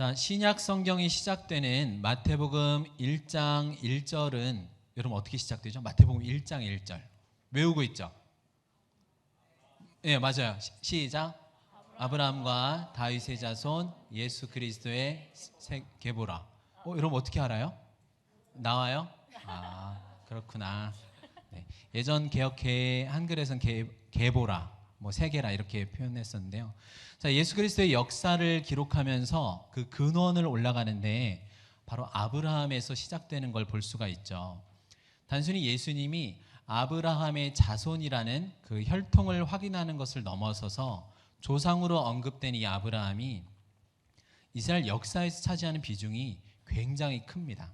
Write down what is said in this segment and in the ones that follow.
자, 신약 성경이 시작되는 마태복음 1장 1절은 여러분 어떻게 시작되죠? 마태복음 1장 1절 외우고 있죠? 네, 맞아요. 시작. 아브라함과 다윗의 자손 예수 그리스도의 계보라. 여러분 어떻게 알아요? 나와요? 아, 그렇구나. 네. 예전 개역해 한글에선 계보라, 뭐 세계라 이렇게 표현했었는데요. 자, 예수 그리스도의 역사를 기록하면서 그 근원을 올라가는데 바로 아브라함에서 시작되는 걸 볼 수가 있죠. 단순히 예수님이 아브라함의 자손이라는 그 혈통을 확인하는 것을 넘어서서 조상으로 언급된 이 아브라함이 이스라엘 역사에서 차지하는 비중이 굉장히 큽니다.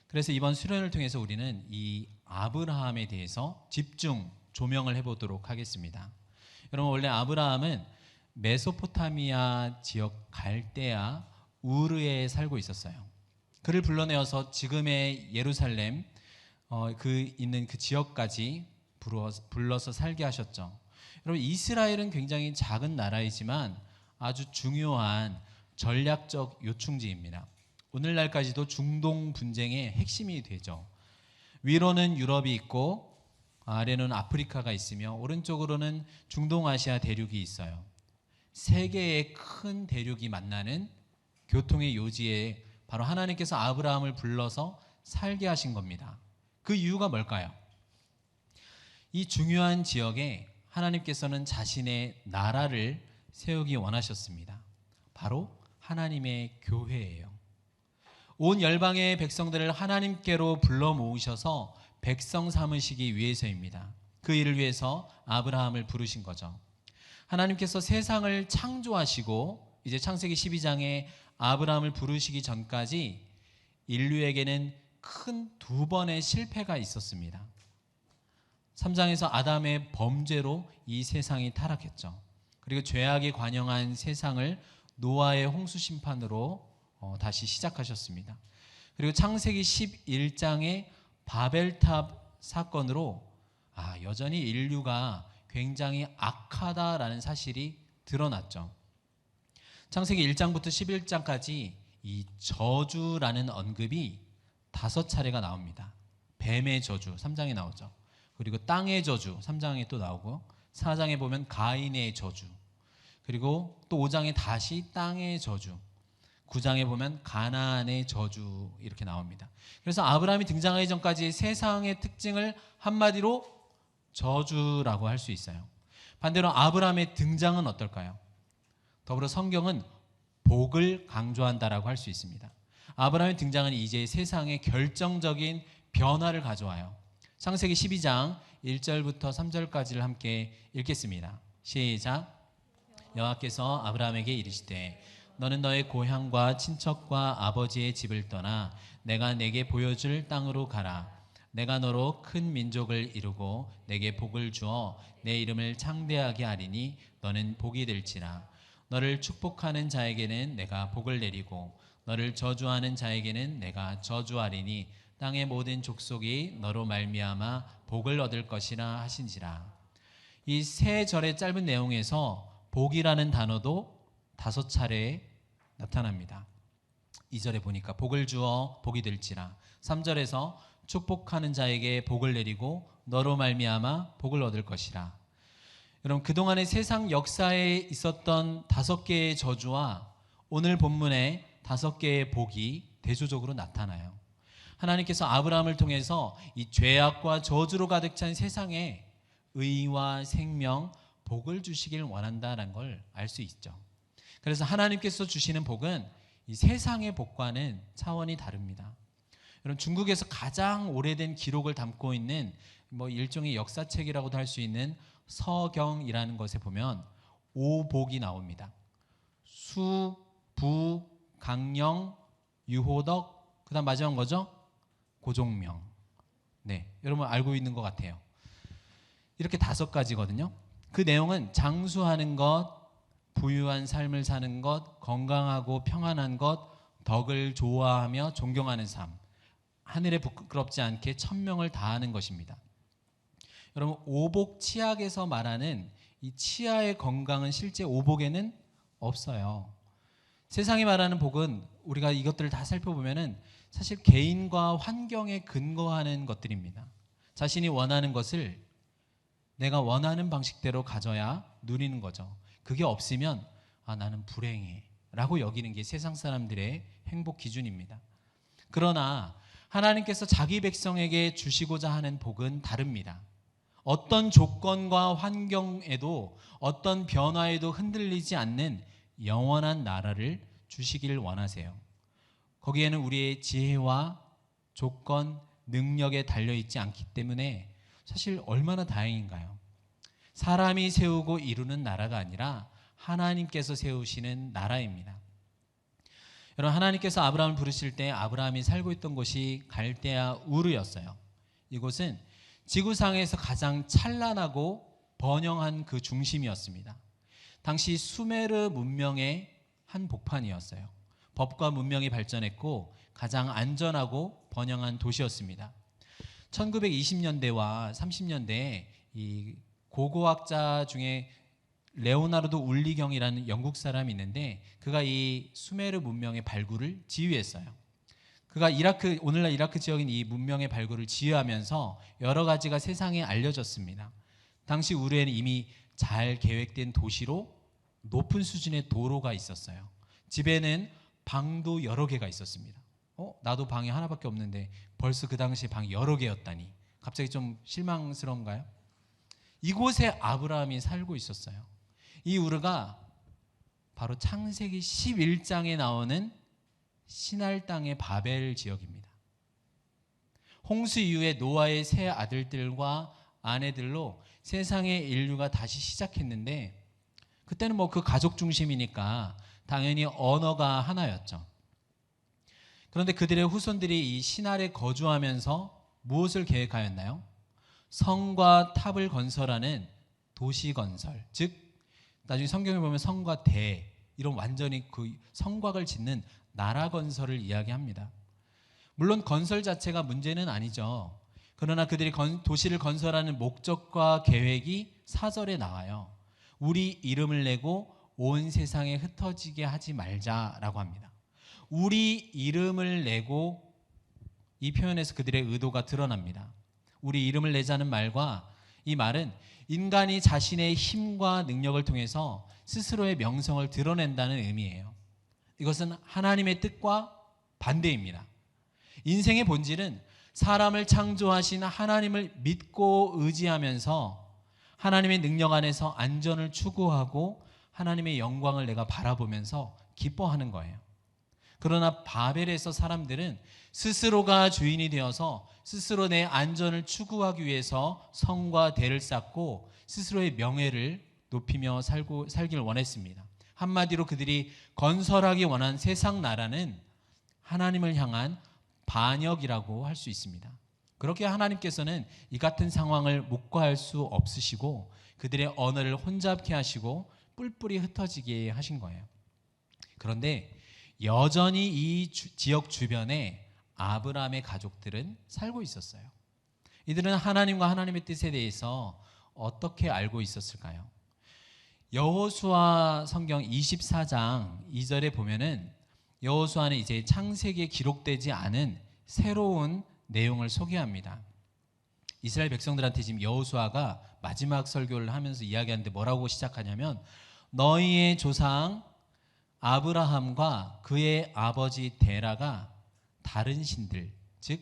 그래서 이번 수련을 통해서 우리는 이 아브라함에 대해서 집중 조명을 해보도록 하겠습니다. 여러분, 원래 아브라함은 메소포타미아 지역 갈대아 우르에 살고 있었어요. 그를 불러내어서 지금의 예루살렘 있는 그 지역까지 불러서 살게 하셨죠. 여러분, 이스라엘은 굉장히 작은 나라이지만 아주 중요한 전략적 요충지입니다. 오늘날까지도 중동 분쟁의 핵심이 되죠. 위로는 유럽이 있고 아래는 아프리카가 있으며 오른쪽으로는 중동아시아 대륙이 있어요. 세 개의 큰 대륙이 만나는 교통의 요지에 바로 하나님께서 아브라함을 불러서 살게 하신 겁니다. 그 이유가 뭘까요? 이 중요한 지역에 하나님께서는 자신의 나라를 세우기 원하셨습니다. 바로 하나님의 교회예요. 온 열방의 백성들을 하나님께로 불러 모으셔서 백성 삼으시기 위해서입니다. 그 일을 위해서 아브라함을 부르신 거죠. 하나님께서 세상을 창조하시고 이제 창세기 12장에 아브라함을 부르시기 전까지 인류에게는 큰 두 번의 실패가 있었습니다. 3장에서 아담의 범죄로 이 세상이 타락했죠. 그리고 죄악이 관영한 세상을 노아의 홍수 심판으로 다시 시작하셨습니다. 그리고 창세기 11장의 바벨탑 사건으로 여전히 인류가 굉장히 악하다라는 사실이 드러났죠. 창세기 1장부터 11장까지 이 저주라는 언급이 5차례가 나옵니다. 뱀의 저주 3장에 나오죠. 그리고 땅의 저주 3장에 또 나오고 4장에 보면 가인의 저주, 그리고 또 5장에 다시 땅의 저주, 9장에 보면 가나안의 저주 이렇게 나옵니다. 그래서 아브라함이 등장하기 전까지 세상의 특징을 한마디로 저주라고 할 수 있어요. 반대로 아브라함의 등장은 어떨까요? 더불어 성경은 복을 강조한다라고 할 수 있습니다. 아브라함의 등장은 이제 세상에 결정적인 변화를 가져와요. 창세기 12장 1절부터 3절까지를 함께 읽겠습니다. 시작. 여호와께서 아브라함에게 이르시되 너는 너의 고향과 친척과 아버지의 집을 떠나 내가 내게 보여줄 땅으로 가라. 내가 너로 큰 민족을 이루고 내게 복을 주어 내 이름을 창대하게 하리니 너는 복이 될지라. 너를 축복하는 자에게는 내가 복을 내리고 너를 저주하는 자에게는 내가 저주하리니 땅의 모든 족속이 너로 말미암아 복을 얻을 것이라 하신지라. 이 세 절의 짧은 내용에서 복이라는 단어도 5차례 나타납니다. 2절에 보니까 복을 주어 복이 될지라. 3절에서 축복하는 자에게 복을 내리고 너로 말미암아 복을 얻을 것이라. 여러분, 그동안의 세상 역사에 있었던 5개의 저주와 오늘 본문의 5개의 복이 대조적으로 나타나요. 하나님께서 아브라함을 통해서 이 죄악과 저주로 가득 찬 세상에 의와 생명, 복을 주시길 원한다는 걸 알 수 있죠. 그래서 하나님께서 주시는 복은 이 세상의 복과는 차원이 다릅니다. 여러분, 중국에서 가장 오래된 기록을 담고 있는 일종의 역사책이라고도 할 수 있는 서경이라는 것에 보면 5복이 나옵니다. 수, 부, 강령, 유호덕, 그 다음 마지막 뭐죠? 고종명. 네, 여러분 알고 있는 것 같아요. 이렇게 5가지거든요. 그 내용은 장수하는 것, 부유한 삶을 사는 것, 건강하고 평안한 것, 덕을 좋아하며 존경하는 삶, 하늘에 부끄럽지 않게 천명을 다하는 것입니다. 여러분, 오복 치약에서 말하는 이 치아의 건강은 실제 오복에는 없어요. 세상이 말하는 복은 우리가 이것들을 다 살펴보면은 사실 개인과 환경에 근거하는 것들입니다. 자신이 원하는 것을 내가 원하는 방식대로 가져야 누리는 거죠. 그게 없으면 나는 불행해 라고 여기는 게 세상 사람들의 행복 기준입니다. 그러나 하나님께서 자기 백성에게 주시고자 하는 복은 다릅니다. 어떤 조건과 환경에도 어떤 변화에도 흔들리지 않는 영원한 나라를 주시기를 원하세요. 거기에는 우리의 지혜와 조건, 능력에 달려있지 않기 때문에 사실 얼마나 다행인가요? 사람이 세우고 이루는 나라가 아니라 하나님께서 세우시는 나라입니다. 여러분, 하나님께서 아브라함을 부르실 때 아브라함이 살고 있던 곳이 갈대아 우르였어요. 이곳은 지구상에서 가장 찬란하고 번영한 그 중심이었습니다. 당시 수메르 문명의 한 복판이었어요. 법과 문명이 발전했고 가장 안전하고 번영한 도시였습니다. 1920년대와 30년대에 이 고고학자 중에 레오나르도 울리경이라는 영국 사람이 있는데 그가 이 수메르 문명의 발굴을 지휘했어요. 그가 오늘날 이라크 지역인 이 문명의 발굴을 지휘하면서 여러 가지가 세상에 알려졌습니다. 당시 우르에는 이미 잘 계획된 도시로 높은 수준의 도로가 있었어요. 집에는 방도 여러 개가 있었습니다. 나도 방이 하나밖에 없는데 벌써 그 당시에 방이 여러 개였다니 갑자기 좀 실망스러운가요? 이곳에 아브라함이 살고 있었어요. 이 우르가 바로 창세기 11장에 나오는 시날 땅의 바벨 지역입니다. 홍수 이후에 노아의 세 아들들과 아내들로 세상의 인류가 다시 시작했는데 그때는 그 가족 중심이니까 당연히 언어가 하나였죠. 그런데 그들의 후손들이 이 시날에 거주하면서 무엇을 계획하였나요? 성과 탑을 건설하는 도시 건설, 즉 나중에 성경에 보면 성과 대 이런 완전히 그 성곽을 짓는 나라 건설을 이야기합니다. 물론 건설 자체가 문제는 아니죠. 그러나 그들이 도시를 건설하는 목적과 계획이 사절에 나와요. 우리 이름을 내고 온 세상에 흩어지게 하지 말자라고 합니다. 우리 이름을 내고 이 표현에서 그들의 의도가 드러납니다. 우리 이름을 내자는 말과 이 말은 인간이 자신의 힘과 능력을 통해서 스스로의 명성을 드러낸다는 의미예요. 이것은 하나님의 뜻과 반대입니다. 인생의 본질은 사람을 창조하신 하나님을 믿고 의지하면서 하나님의 능력 안에서 안전을 추구하고 하나님의 영광을 내가 바라보면서 기뻐하는 거예요. 그러나 바벨에서 사람들은 스스로가 주인이 되어서 스스로 내 안전을 추구하기 위해서 성과 대를 쌓고 스스로의 명예를 높이며 살길 원했습니다. 한마디로 그들이 건설하기 원한 세상 나라는 하나님을 향한 반역이라고 할 수 있습니다. 그렇게 하나님께서는 이 같은 상황을 묵과할 수 없으시고 그들의 언어를 혼잡케 하시고 뿔뿔이 흩어지게 하신 거예요. 그런데 여전히 이 지역 주변에 아브라함의 가족들은 살고 있었어요. 이들은 하나님과 하나님의 뜻에 대해서 어떻게 알고 있었을까요? 여호수아 성경 24장 2절에 보면은 여호수아는 이제 창세기에 기록되지 않은 새로운 내용을 소개합니다. 이스라엘 백성들한테 지금 여호수아가 마지막 설교를 하면서 이야기하는데 뭐라고 시작하냐면 너희의 조상 아브라함과 그의 아버지 데라가 다른 신들, 즉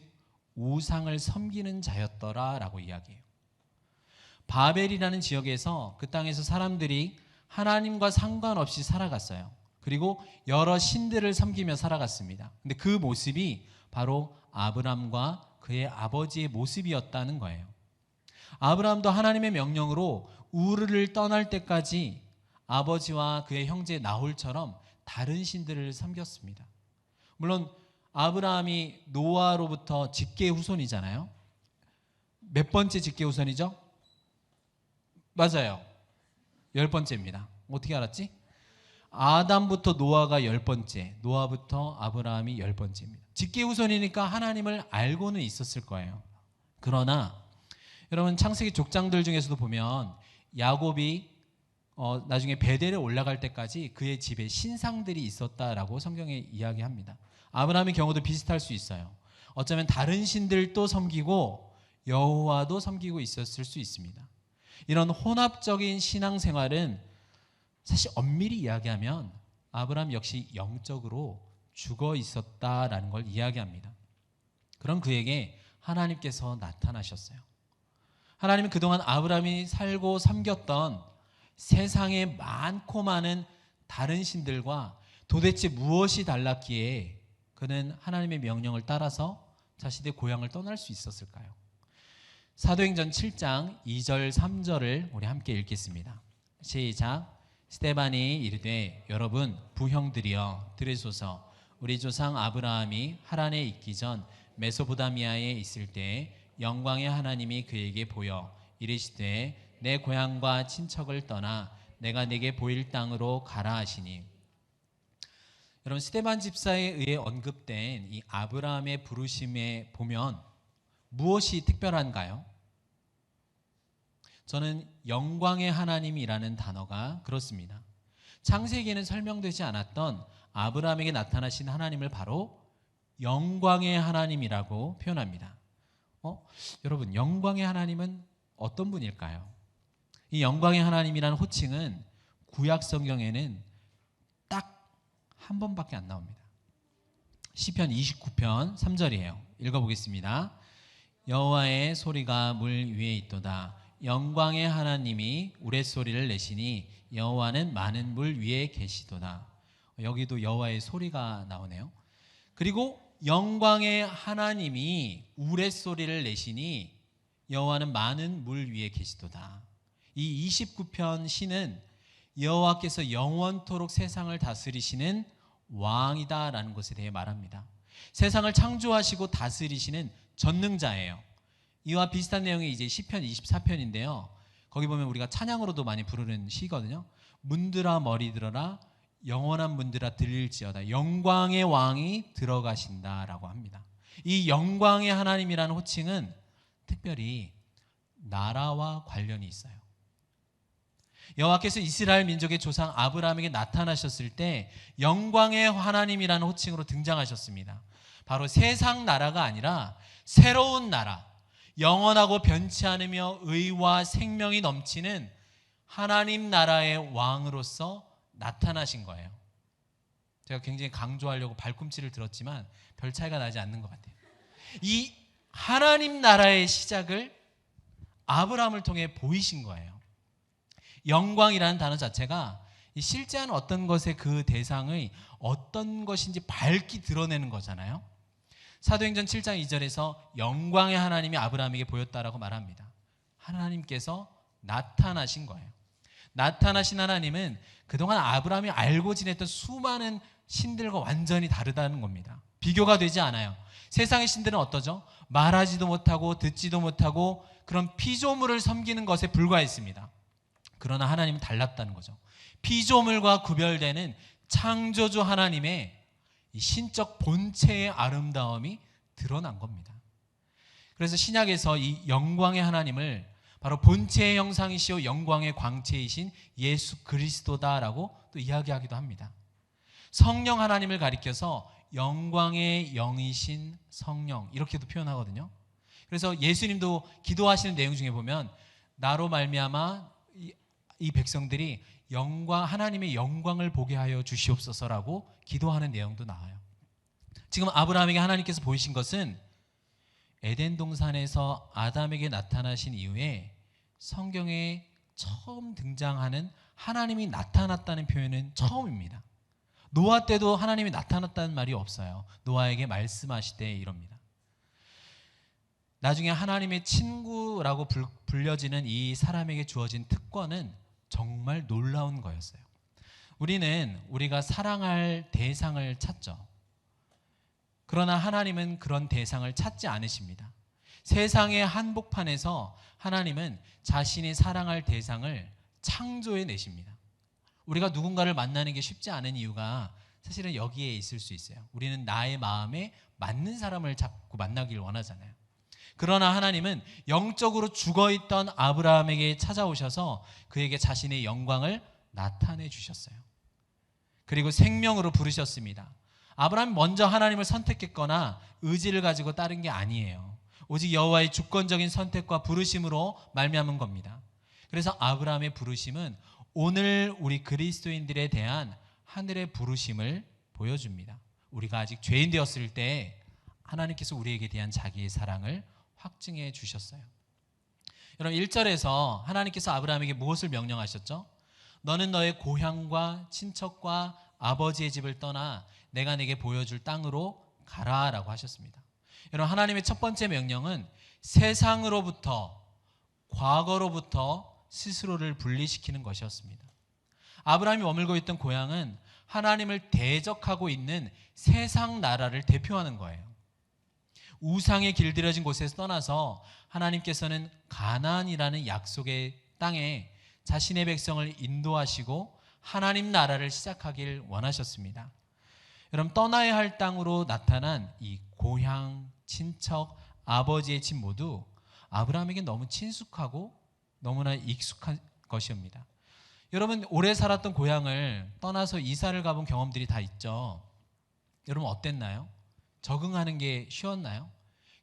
우상을 섬기는 자였더라라고 이야기해요. 바벨이라는 지역에서 그 땅에서 사람들이 하나님과 상관없이 살아갔어요. 그리고 여러 신들을 섬기며 살아갔습니다. 근데 그 모습이 바로 아브라함과 그의 아버지의 모습이었다는 거예요. 아브라함도 하나님의 명령으로 우르를 떠날 때까지 아버지와 그의 형제 나홀처럼 다른 신들을 섬겼습니다. 물론 아브라함이 노아로부터 직계 후손이잖아요. 몇 번째 직계 후손이죠? 맞아요. 10번째입니다. 어떻게 알았지? 아담부터 노아가 10번째, 노아부터 아브라함이 10번째입니다. 직계 후손이니까 하나님을 알고는 있었을 거예요. 그러나 여러분 창세기 족장들 중에서도 보면 야곱이 나중에 베델에 올라갈 때까지 그의 집에 신상들이 있었다라고 성경에 이야기합니다. 아브라함의 경우도 비슷할 수 있어요. 어쩌면 다른 신들도 섬기고 여호와도 섬기고 있었을 수 있습니다. 이런 혼합적인 신앙생활은 사실 엄밀히 이야기하면 아브라함 역시 영적으로 죽어 있었다라는 걸 이야기합니다. 그런 그에게 하나님께서 나타나셨어요. 하나님은 그동안 아브라함이 살고 섬겼던 세상에 많고 많은 다른 신들과 도대체 무엇이 달랐기에 그는 하나님의 명령을 따라서 자신의 고향을 떠날 수 있었을까요? 사도행전 7장 2절 3절을 우리 함께 읽겠습니다. 시작. 스데반이 이르되 여러분 부형들이여 들으소서. 우리 조상 아브라함이 하란에 있기 전 메소포다미아에 있을 때 영광의 하나님이 그에게 보여 이르시되 내 고향과 친척을 떠나 내가 네게 보일 땅으로 가라 하시니. 여러분 스데반 집사에 의해 언급된 이 아브라함의 부르심에 보면 무엇이 특별한가요? 저는 영광의 하나님이라는 단어가 그렇습니다. 창세기에는 설명되지 않았던 아브라함에게 나타나신 하나님을 바로 영광의 하나님이라고 표현합니다. 여러분 영광의 하나님은 어떤 분일까요? 이 영광의 하나님이라는 호칭은 구약 성경에는 딱 한 번밖에 안 나옵니다. 시편 29편 3절이에요. 읽어보겠습니다. 여호와의 소리가 물 위에 있도다. 영광의 하나님이 우레소리를 내시니 여호와는 많은 물 위에 계시도다. 여기도 여호와의 소리가 나오네요. 그리고 영광의 하나님이 우레소리를 내시니 여호와는 많은 물 위에 계시도다. 이 29편 시는 여호와께서 영원토록 세상을 다스리시는 왕이다라는 것에 대해 말합니다. 세상을 창조하시고 다스리시는 전능자예요. 이와 비슷한 내용이 이제 시편 24편인데요. 거기 보면 우리가 찬양으로도 많이 부르는 시거든요. 문들아 머리 들어라 영원한 문들아 들릴지어다. 영광의 왕이 들어가신다라고 합니다. 이 영광의 하나님이라는 호칭은 특별히 나라와 관련이 있어요. 여호와께서 이스라엘 민족의 조상 아브라함에게 나타나셨을 때 영광의 하나님이라는 호칭으로 등장하셨습니다. 바로 세상 나라가 아니라 새로운 나라, 영원하고 변치 않으며 의와 생명이 넘치는 하나님 나라의 왕으로서 나타나신 거예요. 제가 굉장히 강조하려고 발꿈치를 들었지만 별 차이가 나지 않는 것 같아요. 이 하나님 나라의 시작을 아브라함을 통해 보이신 거예요. 영광이라는 단어 자체가 실제한 어떤 것의 그 대상의 어떤 것인지 밝히 드러내는 거잖아요. 사도행전 7장 2절에서 영광의 하나님이 아브라함에게 보였다라고 말합니다. 하나님께서 나타나신 거예요. 나타나신 하나님은 그동안 아브라함이 알고 지냈던 수많은 신들과 완전히 다르다는 겁니다. 비교가 되지 않아요. 세상의 신들은 어떠죠? 말하지도 못하고 듣지도 못하고 그런 피조물을 섬기는 것에 불과했습니다. 그러나 하나님은 달랐다는 거죠. 피조물과 구별되는 창조주 하나님의 이 신적 본체의 아름다움이 드러난 겁니다. 그래서 신약에서 이 영광의 하나님을 바로 본체의 형상이시오 영광의 광채이신 예수 그리스도다라고 또 이야기하기도 합니다. 성령 하나님을 가리켜서 영광의 영이신 성령 이렇게도 표현하거든요. 그래서 예수님도 기도하시는 내용 중에 보면 나로 말미암아 이 백성들이 하나님의 영광을 보게 하여 주시옵소서라고 기도하는 내용도 나와요. 지금 아브라함에게 하나님께서 보이신 것은 에덴 동산에서 아담에게 나타나신 이후에 성경에 처음 등장하는 하나님이 나타났다는 표현은 처음입니다. 노아 때도 하나님이 나타났다는 말이 없어요. 노아에게 말씀하시되 이럽니다. 나중에 하나님의 친구라고 불려지는 이 사람에게 주어진 특권은 정말 놀라운 거였어요. 우리가 사랑할 대상을 찾죠. 그러나 하나님은 그런 대상을 찾지 않으십니다. 세상의 한복판에서 하나님은 자신이 사랑할 대상을 창조해 내십니다. 우리가 누군가를 만나는 게 쉽지 않은 이유가 사실은 여기에 있을 수 있어요. 우리는 나의 마음에 맞는 사람을 자꾸 만나길 원하잖아요. 그러나 하나님은 영적으로 죽어있던 아브라함에게 찾아오셔서 그에게 자신의 영광을 나타내 주셨어요. 그리고 생명으로 부르셨습니다. 아브라함이 먼저 하나님을 선택했거나 의지를 가지고 따른 게 아니에요. 오직 여호와의 주권적인 선택과 부르심으로 말미암은 겁니다. 그래서 아브라함의 부르심은 오늘 우리 그리스도인들에 대한 하늘의 부르심을 보여줍니다. 우리가 아직 죄인 되었을 때 하나님께서 우리에게 대한 자기의 사랑을 확증해 주셨어요. 여러분 1절에서 하나님께서 아브라함에게 무엇을 명령하셨죠? 너는 너의 고향과 친척과 아버지의 집을 떠나 내가 내게 보여줄 땅으로 가라라고 하셨습니다. 여러분 하나님의 첫 번째 명령은 세상으로부터, 과거로부터 스스로를 분리시키는 것이었습니다. 아브라함이 머물고 있던 고향은 하나님을 대적하고 있는 세상 나라를 대표하는 거예요. 우상에 길들여진 곳에서 떠나서 하나님께서는 가나안이라는 약속의 땅에 자신의 백성을 인도하시고 하나님 나라를 시작하길 원하셨습니다. 여러분 떠나야 할 땅으로 나타난 이 고향, 친척, 아버지의 집 모두 아브라함에게 너무 친숙하고 너무나 익숙한 것이옵니다. 여러분 오래 살았던 고향을 떠나서 이사를 가본 경험들이 다 있죠. 여러분 어땠나요? 적응하는 게 쉬웠나요?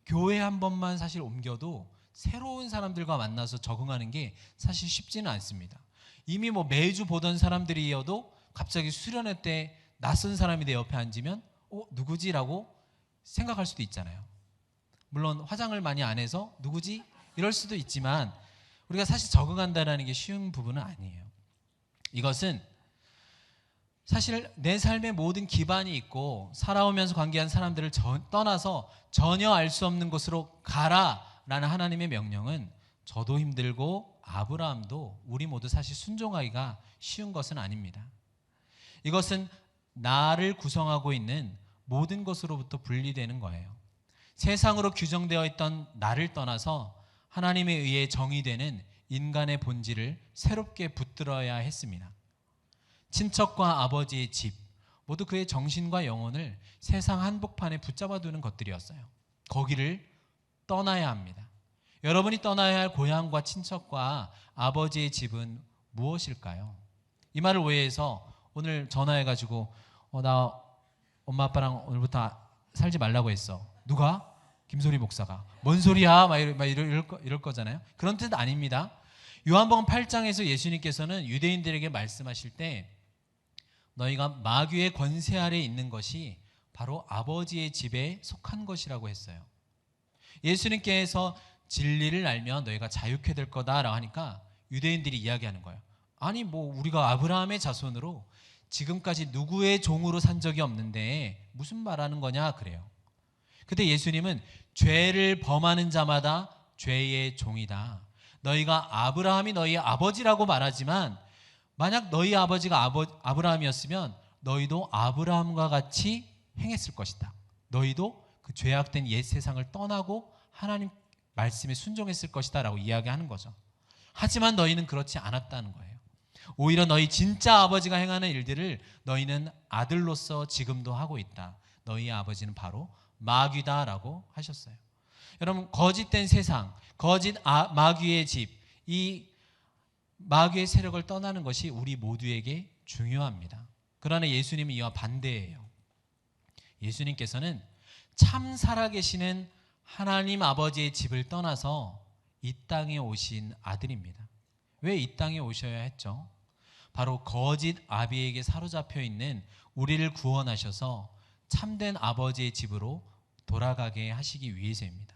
교회 한 번만 사실 옮겨도 새로운 사람들과 만나서 적응하는 게 사실 쉽지는 않습니다. 이미 뭐 매주 보던 사람들이어도 갑자기 수련회 때 낯선 사람이 내 옆에 앉으면 누구지? 라고 생각할 수도 있잖아요. 물론 화장을 많이 안 해서 누구지? 이럴 수도 있지만 우리가 사실 적응한다는 게 쉬운 부분은 아니에요. 이것은 사실 내 삶의 모든 기반이 있고 살아오면서 관계한 사람들을 떠나서 전혀 알 수 없는 곳으로 가라라는 하나님의 명령은 저도 힘들고 아브라함도 우리 모두 사실 순종하기가 쉬운 것은 아닙니다. 이것은 나를 구성하고 있는 모든 것으로부터 분리되는 거예요. 세상으로 규정되어 있던 나를 떠나서 하나님에 의해 정의되는 인간의 본질을 새롭게 붙들어야 했습니다. 친척과 아버지의 집 모두 그의 정신과 영혼을 세상 한복판에 붙잡아두는 것들이었어요. 거기를 떠나야 합니다. 여러분이 떠나야 할 고향과 친척과 아버지의 집은 무엇일까요? 이 말을 오해해서 오늘 전화해가지고 나 엄마 아빠랑 오늘부터 살지 말라고 했어. 누가? 김소리 목사가. 뭔 소리야? 이럴 거잖아요. 그런 뜻 아닙니다. 요한복음 8장에서 예수님께서는 유대인들에게 말씀하실 때 너희가 마귀의 권세 아래 있는 것이 바로 아버지의 집에 속한 것이라고 했어요. 예수님께서 진리를 알면 너희가 자유케 될 거다라고 하니까 유대인들이 이야기하는 거예요. 아니 뭐 우리가 아브라함의 자손으로 지금까지 누구의 종으로 산 적이 없는데 무슨 말하는 거냐 그래요. 그때 예수님은 죄를 범하는 자마다 죄의 종이다. 너희가 아브라함이 너희 아버지라고 말하지만 만약 너희 아버지가 아브라함이었으면 너희도 아브라함과 같이 행했을 것이다. 너희도 그 죄악된 옛 세상을 떠나고 하나님 말씀에 순종했을 것이다 라고 이야기하는 거죠. 하지만 너희는 그렇지 않았다는 거예요. 오히려 너희 진짜 아버지가 행하는 일들을 너희는 아들로서 지금도 하고 있다. 너희 아버지는 바로 마귀다라고 하셨어요. 여러분 거짓된 세상, 거짓 마귀의 집, 이 마귀의 세력을 떠나는 것이 우리 모두에게 중요합니다. 그러나 예수님은 이와 반대예요. 예수님께서는 참 살아계시는 하나님 아버지의 집을 떠나서 이 땅에 오신 아들입니다. 왜 이 땅에 오셔야 했죠? 바로 거짓 아비에게 사로잡혀 있는 우리를 구원하셔서 참된 아버지의 집으로 돌아가게 하시기 위해서입니다.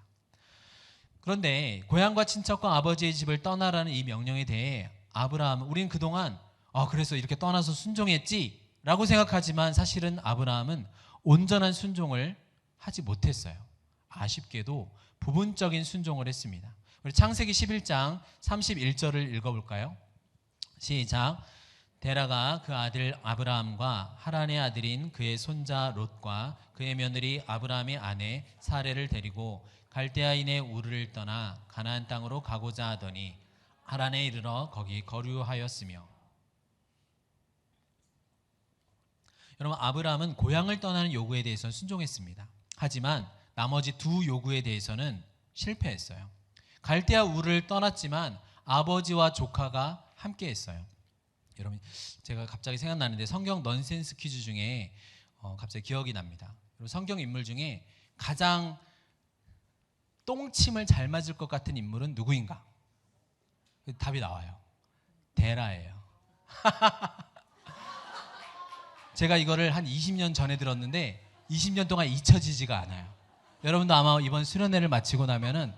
그런데 고향과 친척과 아버지의 집을 떠나라는 이 명령에 대해 아브라함은 우리는 그동안 그래서 이렇게 떠나서 순종했지 라고 생각하지만 사실은 아브라함은 온전한 순종을 하지 못했어요. 아쉽게도 부분적인 순종을 했습니다. 우리 창세기 11장 31절을 읽어볼까요? 시작. 데라가 그 아들 아브라함과 하란의 아들인 그의 손자 롯과 그의 며느리 아브라함의 아내 사레를 데리고 갈대아인의 우르를 떠나 가나안 땅으로 가고자 하더니 하란에 이르러 거기 거류하였으며. 여러분 아브라함은 고향을 떠나는 요구에 대해서는 순종했습니다. 하지만 나머지 두 요구에 대해서는 실패했어요. 갈대아 우를 떠났지만 아버지와 조카가 함께 했어요. 여러분, 제가 갑자기 생각나는데 성경 넌센스 퀴즈 중에 갑자기 기억이 납니다. 성경 인물 중에 가장 똥침을 잘 맞을 것 같은 인물은 누구인가? 답이 나와요. 데라예요. 제가 이거를 한 20년 전에 들었는데 20년 동안 잊혀지지가 않아요. 여러분도 아마 이번 수련회를 마치고 나면은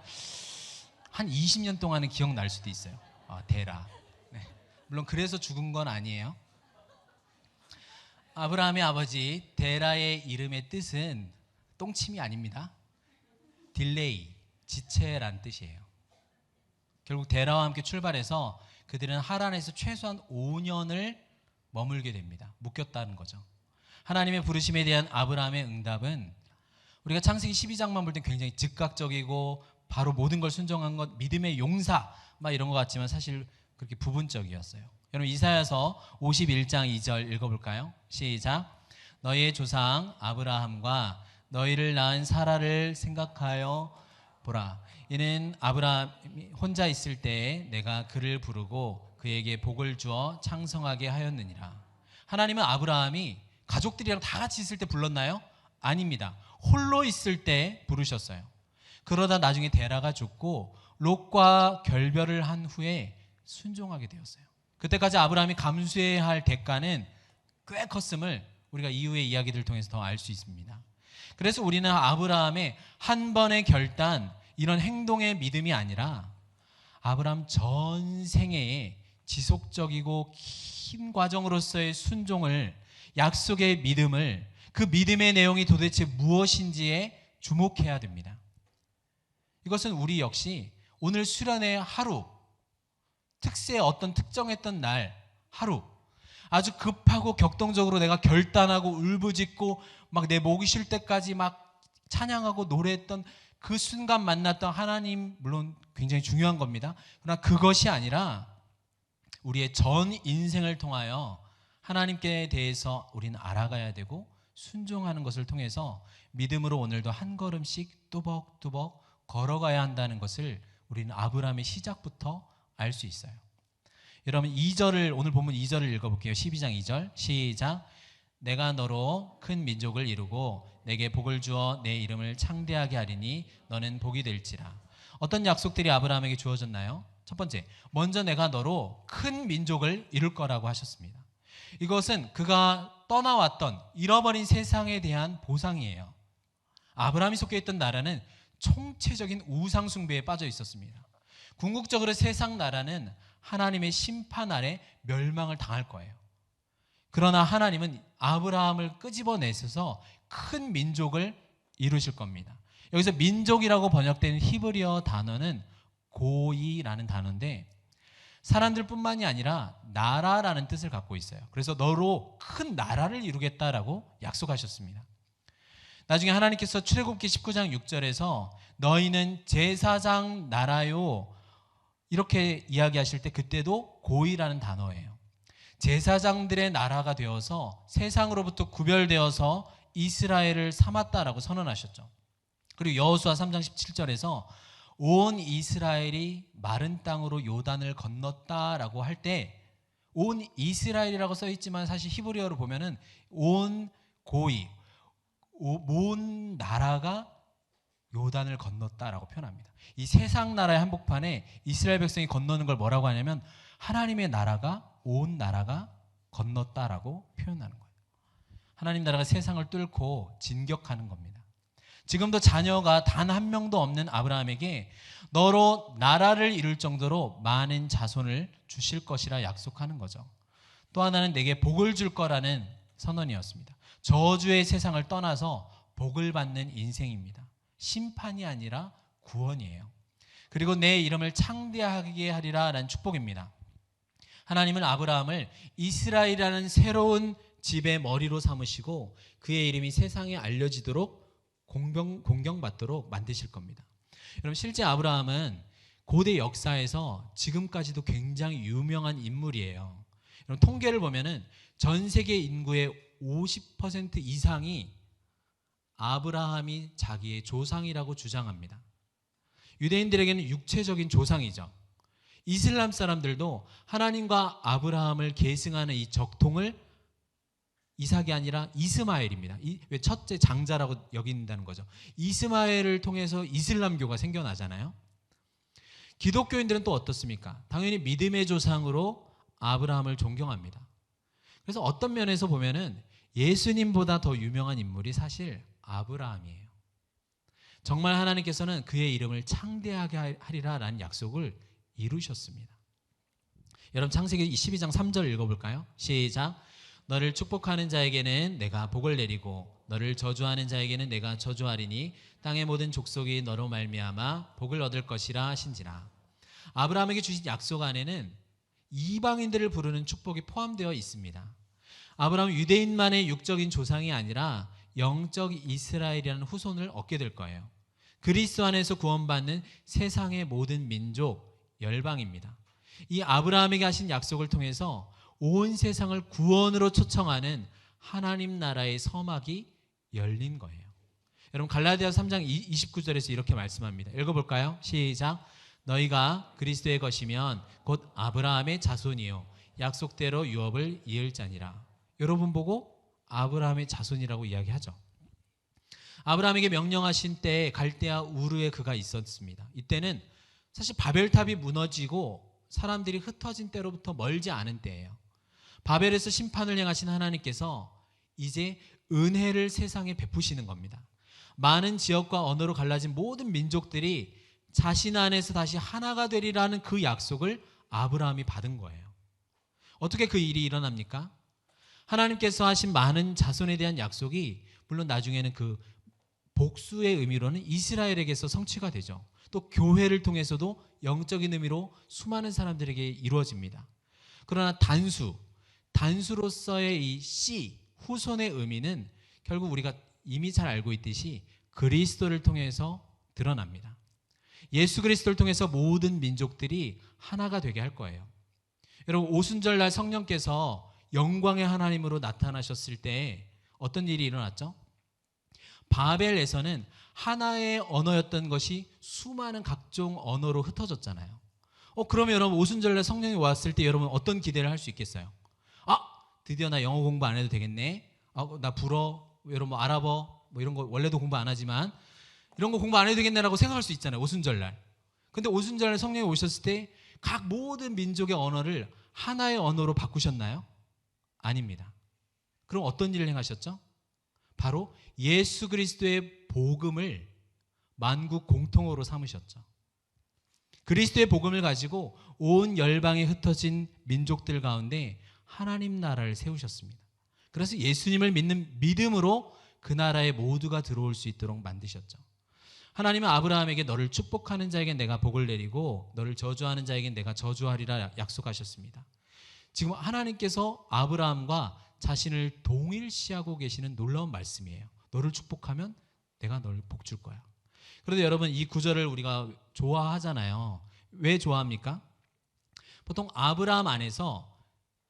한 20년 동안은 기억날 수도 있어요. 데라. 네. 물론 그래서 죽은 건 아니에요. 아브라함의 아버지 데라의 이름의 뜻은 똥침이 아닙니다. 딜레이, 지체란 뜻이에요. 결국 데라와 함께 출발해서 그들은 하란에서 최소한 5년을 머물게 됩니다. 묶였다는 거죠. 하나님의 부르심에 대한 아브라함의 응답은 우리가 창세기 12장만 볼 땐 굉장히 즉각적이고 바로 모든 걸 순종한 것, 믿음의 용사 막 이런 것 같지만 사실 그렇게 부분적이었어요. 여러분 이사야서 51장 2절 읽어볼까요? 시작. 너희의 조상 아브라함과 너희를 낳은 사라를 생각하여 보라. 이는 아브라함이 혼자 있을 때에 내가 그를 부르고 그에게 복을 주어 창성하게 하였느니라. 하나님은 아브라함이 가족들이랑 다 같이 있을 때 불렀나요? 아닙니다. 홀로 있을 때 부르셨어요. 그러다 나중에 데라가 죽고 롯과 결별을 한 후에 순종하게 되었어요. 그때까지 아브라함이 감수해야 할 대가는 꽤 컸음을 우리가 이후의 이야기들을 통해서 더 알 수 있습니다. 그래서 우리는 아브라함의 한 번의 결단, 이런 행동의 믿음이 아니라 아브라함 전생애의 지속적이고 긴 과정으로서의 순종을, 약속의 믿음을, 그 믿음의 내용이 도대체 무엇인지에 주목해야 됩니다. 이것은 우리 역시 오늘 수련의 하루, 특세 어떤 특정했던 날 하루, 아주 급하고 격동적으로 내가 결단하고 울부짖고 막 내 목이 쉴 때까지 막 찬양하고 노래했던 그 순간 만났던 하나님, 물론 굉장히 중요한 겁니다. 그러나 그것이 아니라 우리의 전 인생을 통하여 하나님께 대해서 우리는 알아가야 되고 순종하는 것을 통해서 믿음으로 오늘도 한 걸음씩 뚜벅뚜벅 걸어가야 한다는 것을 우리는 아브라함의 시작부터 알 수 있어요. 여러분 2절을, 오늘 본문 2절을 읽어볼게요. 12장 2절 시작. 내가 너로 큰 민족을 이루고 내게 복을 주어 내 이름을 창대하게 하리니 너는 복이 될지라. 어떤 약속들이 아브라함에게 주어졌나요? 첫 번째, 먼저 내가 너로 큰 민족을 이룰 거라고 하셨습니다. 이것은 그가 떠나왔던 잃어버린 세상에 대한 보상이에요. 아브라함이 속해 있던 나라는 총체적인 우상 숭배에 빠져 있었습니다. 궁극적으로 세상 나라는 하나님의 심판 아래 멸망을 당할 거예요. 그러나 하나님은 아브라함을 끄집어내셔서 큰 민족을 이루실 겁니다. 여기서 민족이라고 번역되는 히브리어 단어는 고이라는 단어인데 사람들뿐만이 아니라 나라라는 뜻을 갖고 있어요. 그래서 너로 큰 나라를 이루겠다라고 약속하셨습니다. 나중에 하나님께서 출애굽기 19장 6절에서 너희는 제사장 나라요 이렇게 이야기하실 때 그때도 고이라는 단어예요. 제사장들의 나라가 되어서 세상으로부터 구별되어서 이스라엘을 삼았다라고 선언하셨죠. 그리고 여호수아 3장 17절에서 온 이스라엘이 마른 땅으로 요단을 건넜다라고 할 때 온 이스라엘이라고 써 있지만 사실 히브리어로 보면은 온 고이, 온 나라가 요단을 건넜다라고 표현합니다. 이 세상 나라의 한복판에 이스라엘 백성이 건너는 걸 뭐라고 하냐면 하나님의 나라가, 온 나라가 건넜다라고 표현하는 거예요. 하나님 나라가 세상을 뚫고 진격하는 겁니다. 지금도 자녀가 단 한 명도 없는 아브라함에게 너로 나라를 이룰 정도로 많은 자손을 주실 것이라 약속하는 거죠. 또 하나는 내게 복을 줄 거라는 선언이었습니다. 저주의 세상을 떠나서 복을 받는 인생입니다. 심판이 아니라 구원이에요. 그리고 내 이름을 창대하게 하리라 라는 축복입니다. 하나님은 아브라함을 이스라엘이라는 새로운 집의 머리로 삼으시고 그의 이름이 세상에 알려지도록 공경받도록 만드실 겁니다. 여러분 실제 아브라함은 고대 역사에서 지금까지도 굉장히 유명한 인물이에요. 여러분 통계를 보면은 전 세계 인구의 50% 이상이 아브라함이 자기의 조상이라고 주장합니다. 유대인들에게는 육체적인 조상이죠. 이슬람 사람들도 하나님과 아브라함을 계승하는 이 적통을 이삭이 아니라 이스마엘입니다. 왜 첫째 장자라고 여긴다는 거죠. 이스마엘을 통해서 이슬람교가 생겨나잖아요. 기독교인들은 또 어떻습니까? 당연히 믿음의 조상으로 아브라함을 존경합니다. 그래서 어떤 면에서 보면은 예수님보다 더 유명한 인물이 사실 아브라함이에요. 정말 하나님께서는 그의 이름을 창대하게 하리라라는 약속을 이루셨습니다. 여러분 창세기 22장 3절 읽어볼까요? 시작. 너를 축복하는 자에게는 내가 복을 내리고 너를 저주하는 자에게는 내가 저주하리니 땅의 모든 족속이 너로 말미암아 복을 얻을 것이라 하신지라. 아브라함에게 주신 약속 안에는 이방인들을 부르는 축복이 포함되어 있습니다. 아브라함은 유대인만의 육적인 조상이 아니라 영적 이스라엘이라는 후손을 얻게 될 거예요. 그리스도 안에서 구원받는 세상의 모든 민족, 열방입니다. 이 아브라함에게 하신 약속을 통해서 온 세상을 구원으로 초청하는 하나님 나라의 서막이 열린 거예요. 여러분 갈라디아서 3장 29절에서 이렇게 말씀합니다. 읽어볼까요? 시작. 너희가 그리스도의 것이면 곧 아브라함의 자손이요 약속대로 유업을 이을 자니라. 여러분 보고 아브라함의 자손이라고 이야기하죠. 아브라함에게 명령하신 때에 갈대아 우르에 그가 있었습니다. 이때는 사실 바벨탑이 무너지고 사람들이 흩어진 때로부터 멀지 않은 때예요. 바벨에서 심판을 행하신 하나님께서 이제 은혜를 세상에 베푸시는 겁니다. 많은 지역과 언어로 갈라진 모든 민족들이 자신 안에서 다시 하나가 되리라는 그 약속을 아브라함이 받은 거예요. 어떻게 그 일이 일어납니까? 하나님께서 하신 많은 자손에 대한 약속이 물론 나중에는 그 복수의 의미로는 이스라엘에게서 성취가 되죠. 또 교회를 통해서도 영적인 의미로 수많은 사람들에게 이루어집니다. 그러나 단수로서의 이 씨, 후손의 의미는 결국 우리가 이미 잘 알고 있듯이 그리스도를 통해서 드러납니다. 예수 그리스도를 통해서 모든 민족들이 하나가 되게 할 거예요. 여러분 오순절날 성령께서 영광의 하나님으로 나타나셨을 때 어떤 일이 일어났죠? 바벨에서는 하나의 언어였던 것이 수많은 각종 언어로 흩어졌잖아요. 그러면 여러분 오순절날 성령이 왔을 때 여러분 어떤 기대를 할 수 있겠어요? 드디어 나 영어 공부 안 해도 되겠네. 나 불어, 여러분 아랍어 이런 거 원래도 공부 안 하지만 이런 거 공부 안 해도 되겠네라고 생각할 수 있잖아요. 오순절날. 근데 오순절날 성령이 오셨을 때 각 모든 민족의 언어를 하나의 언어로 바꾸셨나요? 아닙니다. 그럼 어떤 일을 행하셨죠? 바로 예수 그리스도의 복음을 만국 공통어로 삼으셨죠. 그리스도의 복음을 가지고 온 열방에 흩어진 민족들 가운데 하나님 나라를 세우셨습니다. 그래서 예수님을 믿는 믿음으로 그 나라에 모두가 들어올 수 있도록 만드셨죠. 하나님은 아브라함에게 너를 축복하는 자에게 내가 복을 내리고 너를 저주하는 자에게 내가 저주하리라 약속하셨습니다. 지금 하나님께서 아브라함과 자신을 동일시하고 계시는 놀라운 말씀이에요. 너를 축복하면 내가 널 복 줄 거야. 그런데 여러분 이 구절을 우리가 좋아하잖아요. 왜 좋아합니까? 보통 아브라함 안에서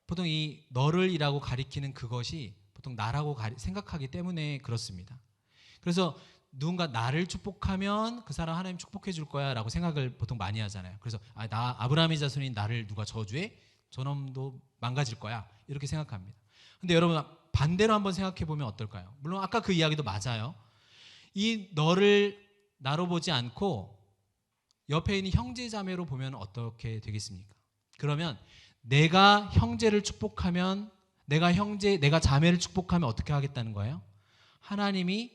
보통 이 너를이라고 가리키는 그것이 보통 나라고 생각하기 때문에 그렇습니다. 그래서 누군가 나를 축복하면 그 사람 하나님 축복해 줄 거야 라고 생각을 보통 많이 하잖아요. 그래서 나 아브라함의 자손인 나를 누가 저주해? 저놈도 망가질 거야 이렇게 생각합니다. 근데 여러분 반대로 한번 생각해 보면 어떨까요? 물론 아까 그 이야기도 맞아요. 이 너를 나로 보지 않고 옆에 있는 형제 자매로 보면 어떻게 되겠습니까? 그러면 내가 형제를 축복하면 내가 자매를 축복하면 어떻게 하겠다는 거예요? 하나님이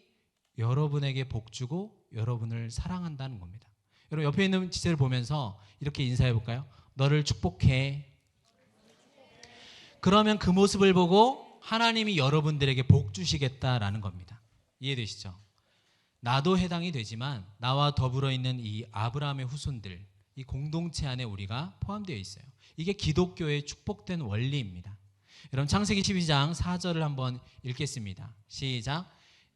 여러분에게 복 주고 여러분을 사랑한다는 겁니다. 여러분 옆에 있는 지체를 보면서 이렇게 인사해 볼까요? 너를 축복해. 그러면 그 모습을 보고 하나님이 여러분들에게 복 주시겠다라는 겁니다. 이해되시죠? 나도 해당이 되지만 나와 더불어 있는 이 아브라함의 후손들, 이 공동체 안에 우리가 포함되어 있어요. 이게 기독교의 축복된 원리입니다. 여러분 창세기 12장 4절을 한번 읽겠습니다. 시작.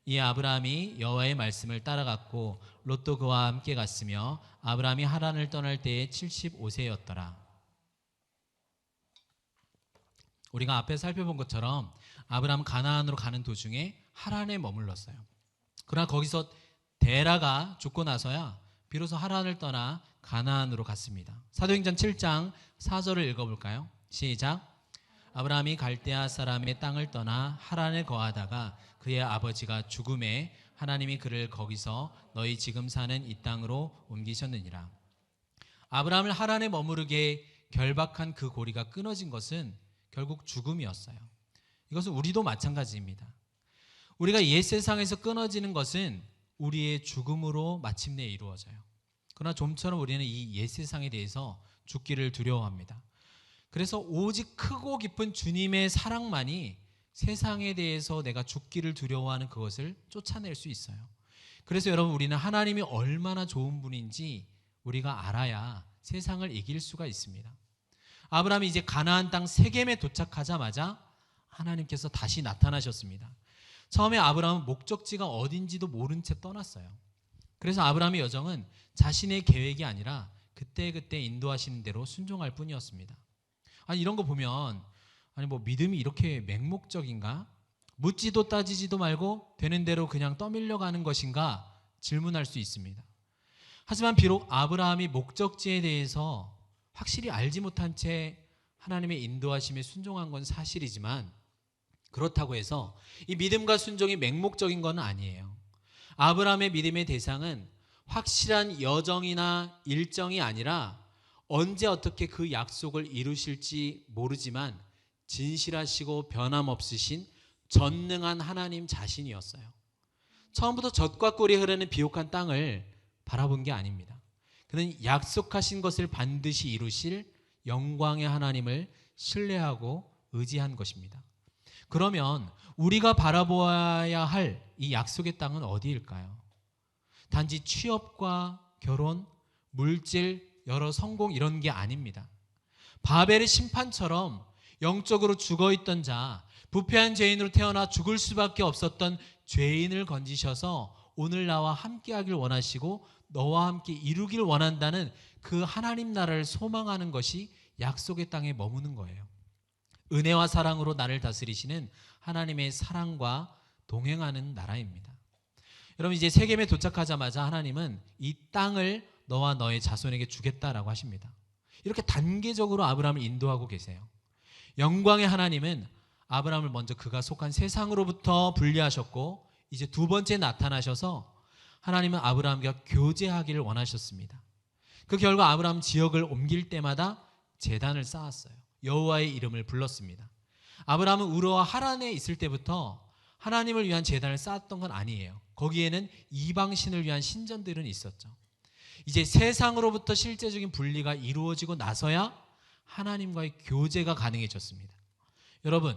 이 아브라함이 여호와의 말씀을 따라갔고 롯도 그와 함께 갔으며 아브라함이 하란을 떠날 때에 75세였더라. 우리가 앞에 살펴본 것처럼 아브라함 가나안으로 가는 도중에 하란에 머물렀어요. 그러나 거기서 데라가 죽고 나서야 비로소 하란을 떠나 가나안으로 갔습니다. 사도행전 7장 4절을 읽어볼까요? 시작. 아브라함이 갈대아 사람의 땅을 떠나 하란에 거하다가 그의 아버지가 죽음에 하나님이 그를 거기서 너희 지금 사는 이 땅으로 옮기셨느니라. 아브라함을 하란에 머무르게 결박한 그 고리가 끊어진 것은 결국 죽음이었어요. 이것은 우리도 마찬가지입니다. 우리가 옛 세상에서 끊어지는 것은 우리의 죽음으로 마침내 이루어져요. 그러나 좀처럼 우리는 이 옛 세상에 대해서 죽기를 두려워합니다. 그래서 오직 크고 깊은 주님의 사랑만이 세상에 대해서 내가 죽기를 두려워하는 그것을 쫓아낼 수 있어요. 그래서 여러분, 우리는 하나님이 얼마나 좋은 분인지 우리가 알아야 세상을 이길 수가 있습니다. 아브라함이 이제 가나안 땅 세겜에 도착하자마자 하나님께서 다시 나타나셨습니다. 처음에 아브라함은 목적지가 어딘지도 모른 채 떠났어요. 그래서 아브라함의 여정은 자신의 계획이 아니라 그때그때 인도하시는 대로 순종할 뿐이었습니다. 아니, 이런 거 보면 뭐 믿음이 이렇게 맹목적인가? 묻지도 따지지도 말고 되는 대로 그냥 떠밀려 가는 것인가? 질문할 수 있습니다. 하지만 비록 아브라함이 목적지에 대해서 확실히 알지 못한 채 하나님의 인도하심에 순종한 건 사실이지만, 그렇다고 해서 이 믿음과 순종이 맹목적인 건 아니에요. 아브라함의 믿음의 대상은 확실한 여정이나 일정이 아니라 언제 어떻게 그 약속을 이루실지 모르지만 진실하시고 변함없으신 전능한 하나님 자신이었어요. 처음부터 젖과 꿀이 흐르는 비옥한 땅을 바라본 게 아닙니다. 그는 약속하신 것을 반드시 이루실 영광의 하나님을 신뢰하고 의지한 것입니다. 그러면 우리가 바라보아야 할 이 약속의 땅은 어디일까요? 단지 취업과 결혼, 물질, 여러 성공 이런 게 아닙니다. 바벨의 심판처럼 영적으로 죽어있던 자, 부패한 죄인으로 태어나 죽을 수밖에 없었던 죄인을 건지셔서 오늘 나와 함께하길 원하시고 너와 함께 이루길 원한다는 그 하나님 나라를 소망하는 것이 약속의 땅에 머무는 거예요. 은혜와 사랑으로 나를 다스리시는 하나님의 사랑과 동행하는 나라입니다. 여러분, 이제 세겜에 도착하자마자 하나님은 이 땅을 너와 너의 자손에게 주겠다라고 하십니다. 이렇게 단계적으로 아브라함을 인도하고 계세요. 영광의 하나님은 아브라함을 먼저 그가 속한 세상으로부터 분리하셨고, 이제 두 번째 나타나셔서 하나님은 아브라함과 교제하기를 원하셨습니다. 그 결과 아브라함 지역을 옮길 때마다 제단을 쌓았어요. 여호와의 이름을 불렀습니다. 아브라함은 우르와 하란에 있을 때부터 하나님을 위한 제단을 쌓았던 건 아니에요. 거기에는 이방신을 위한 신전들은 있었죠. 이제 세상으로부터 실제적인 분리가 이루어지고 나서야 하나님과의 교제가 가능해졌습니다. 여러분,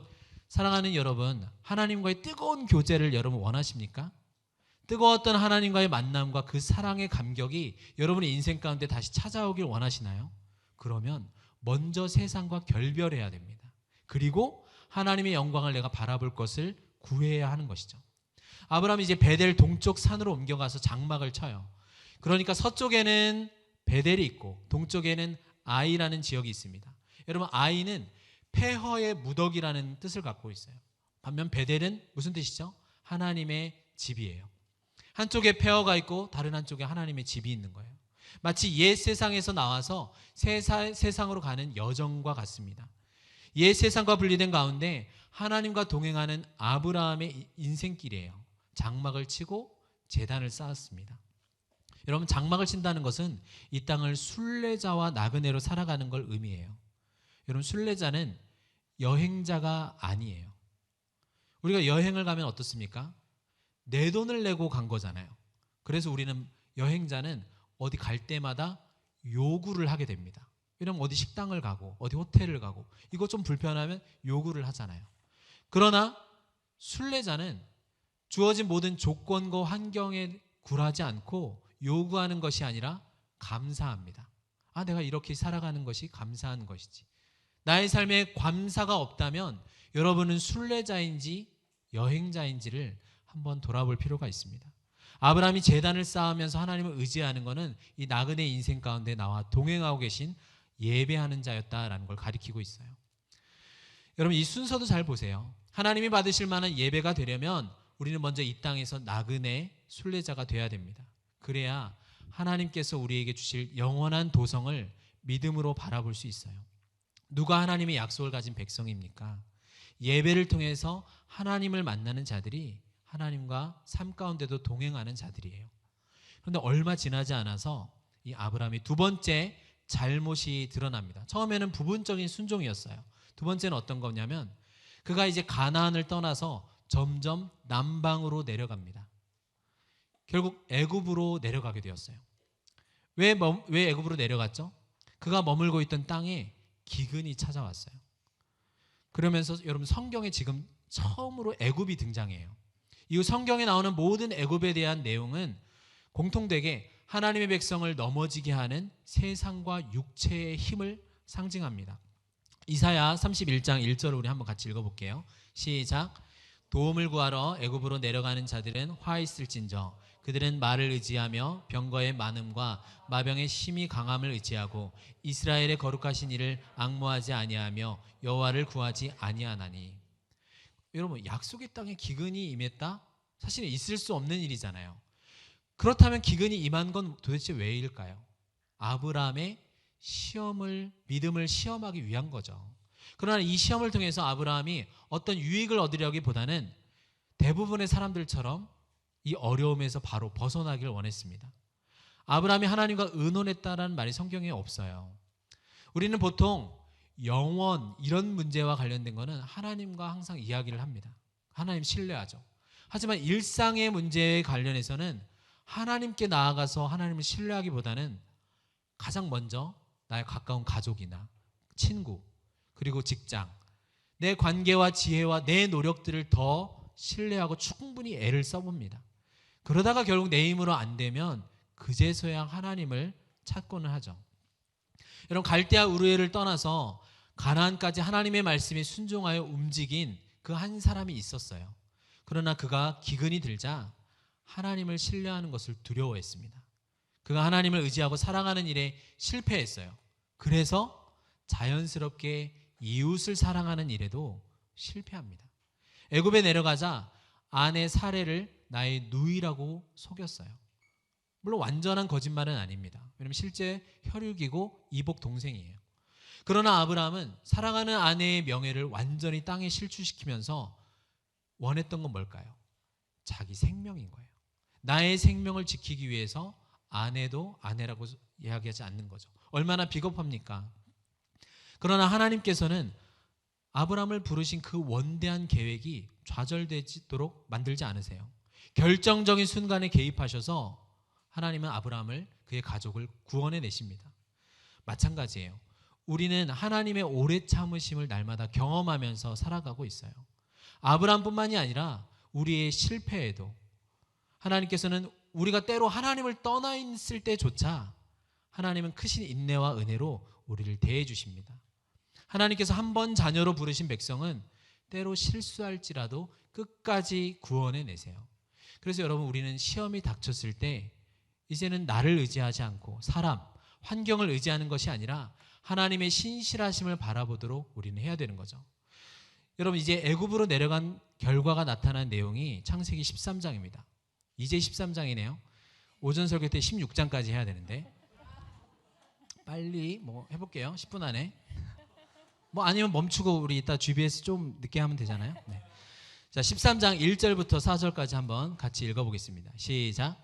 사랑하는 여러분, 하나님과의 뜨거운 교제를 여러분 원하십니까? 뜨거웠던 하나님과의 만남과 그 사랑의 감격이 여러분의 인생 가운데 다시 찾아오길 원하시나요? 그러면 먼저 세상과 결별해야 됩니다. 그리고 하나님의 영광을 내가 바라볼 것을 구해야 하는 것이죠. 아브라함이 이제 베델 동쪽 산으로 옮겨가서 장막을 쳐요. 그러니까 서쪽에는 베델이 있고 동쪽에는 아이라는 지역이 있습니다. 여러분, 아이는 폐허의 무더기라는 뜻을 갖고 있어요. 반면 베델은 무슨 뜻이죠? 하나님의 집이에요. 한쪽에 폐허가 있고 다른 한쪽에 하나님의 집이 있는 거예요. 마치 옛 세상에서 나와서 새 세상으로 가는 여정과 같습니다. 옛 세상과 분리된 가운데 하나님과 동행하는 아브라함의 인생길이에요. 장막을 치고 제단을 쌓았습니다. 여러분, 장막을 친다는 것은 이 땅을 순례자와 나그네로 살아가는 걸 의미해요. 여러분, 순례자는 여행자가 아니에요. 우리가 여행을 가면 어떻습니까? 내 돈을 내고 간 거잖아요. 그래서 우리는 여행자는 어디 갈 때마다 요구를 하게 됩니다. 왜냐하면 어디 식당을 가고 어디 호텔을 가고 이거 좀 불편하면 요구를 하잖아요. 그러나 순례자는 주어진 모든 조건과 환경에 굴하지 않고 요구하는 것이 아니라 감사합니다. 아, 내가 이렇게 살아가는 것이 감사한 것이지. 나의 삶에 감사가 없다면 여러분은 순례자인지 여행자인지를 한번 돌아볼 필요가 있습니다. 아브라함이 제단을 쌓으면서 하나님을 의지하는 것은 이 나그네 인생 가운데 나와 동행하고 계신 예배하는 자였다라는 걸 가리키고 있어요. 여러분, 이 순서도 잘 보세요. 하나님이 받으실 만한 예배가 되려면 우리는 먼저 이 땅에서 나그네 순례자가 돼야 됩니다. 그래야 하나님께서 우리에게 주실 영원한 도성을 믿음으로 바라볼 수 있어요. 누가 하나님의 약속을 가진 백성입니까? 예배를 통해서 하나님을 만나는 자들이 하나님과 삶 가운데도 동행하는 자들이에요. 그런데 얼마 지나지 않아서 이 아브라함이 두 번째 잘못이 드러납니다. 처음에는 부분적인 순종이었어요. 두 번째는 어떤 거냐면 그가 이제 가나안을 떠나서 점점 남방으로 내려갑니다. 결국 애굽으로 내려가게 되었어요. 왜 애굽으로 내려갔죠? 그가 머물고 있던 땅에 기근이 찾아왔어요. 그러면서 여러분 성경에 지금 처음으로 애굽이 등장해요. 이후 성경에 나오는 모든 애굽에 대한 내용은 공통되게 하나님의 백성을 넘어지게 하는 세상과 육체의 힘을 상징합니다. 이사야 31장 1절을 우리 한번 같이 읽어볼게요. 시작. 도움을 구하러 애굽으로 내려가는 자들은 화 있을진저 그들은 말을 의지하며 병거의 많음과 마병의 심히 강함을 의지하고 이스라엘의 거룩하신 이를 앙모하지 아니하며 여호와를 구하지 아니하나니. 여러분 약속의 땅에 기근이 임했다? 사실은 있을 수 없는 일이잖아요. 그렇다면 기근이 임한 건 도대체 왜일까요? 아브라함의 믿음을 시험하기 위한 거죠. 그러나 이 시험을 통해서 아브라함이 어떤 유익을 얻으려기보다는 대부분의 사람들처럼 이 어려움에서 바로 벗어나기를 원했습니다. 아브라함이 하나님과 의논했다라는 말이 성경에 없어요. 우리는 보통 영원 이런 문제와 관련된 거는 하나님과 항상 이야기를 합니다. 하나님 신뢰하죠. 하지만 일상의 문제에 관련해서는 하나님께 나아가서 하나님을 신뢰하기보다는 가장 먼저 나의 가까운 가족이나 친구 그리고 직장, 내 관계와 지혜와 내 노력들을 더 신뢰하고 충분히 애를 써봅니다. 그러다가 결국 내 힘으로 안 되면 그제서야 하나님을 찾고는 하죠. 여러분 갈대아 우르엘을 떠나서 가나안까지 하나님의 말씀에 순종하여 움직인 그 한 사람이 있었어요. 그러나 그가 기근이 들자 하나님을 신뢰하는 것을 두려워했습니다. 그가 하나님을 의지하고 살아가는 일에 실패했어요. 그래서 자연스럽게 이웃을 사랑하는 일에도 실패합니다. 애굽에 내려가자 아내 사레를 나의 누이라고 속였어요. 물론 완전한 거짓말은 아닙니다. 왜냐하면 실제 혈육이고 이복 동생이에요. 그러나 아브라함은 사랑하는 아내의 명예를 완전히 땅에 실추시키면서 원했던 건 뭘까요? 자기 생명인 거예요. 나의 생명을 지키기 위해서 아내도 아내라고 이야기하지 않는 거죠. 얼마나 비겁합니까? 그러나 하나님께서는 아브라함을 부르신 그 원대한 계획이 좌절되도록 만들지 않으세요. 결정적인 순간에 개입하셔서 하나님은 아브라함을 그의 가족을 구원해 내십니다. 마찬가지예요. 우리는 하나님의 오래 참으심을 날마다 경험하면서 살아가고 있어요. 아브라함뿐만이 아니라 우리의 실패에도 하나님께서는 우리가 때로 하나님을 떠나 있을 때조차 하나님은 크신 인내와 은혜로 우리를 대해 주십니다. 하나님께서 한 번 자녀로 부르신 백성은 때로 실수할지라도 끝까지 구원해 내세요. 그래서 여러분 우리는 시험이 닥쳤을 때 이제는 나를 의지하지 않고 사람, 환경을 의지하는 것이 아니라 하나님의 신실하심을 바라보도록 우리는 해야 되는 거죠. 여러분 이제 애굽으로 내려간 결과가 나타난 내용이 창세기 13장입니다. 이제 13장이네요. 오전 설교 때 16장까지 해야 되는데 빨리 해볼게요. 10분 안에. 아니면 멈추고 우리 이따 GBS 좀 늦게 하면 되잖아요. 네. 자, 13장 1절부터 4절까지 한번 같이 읽어보겠습니다. 시작.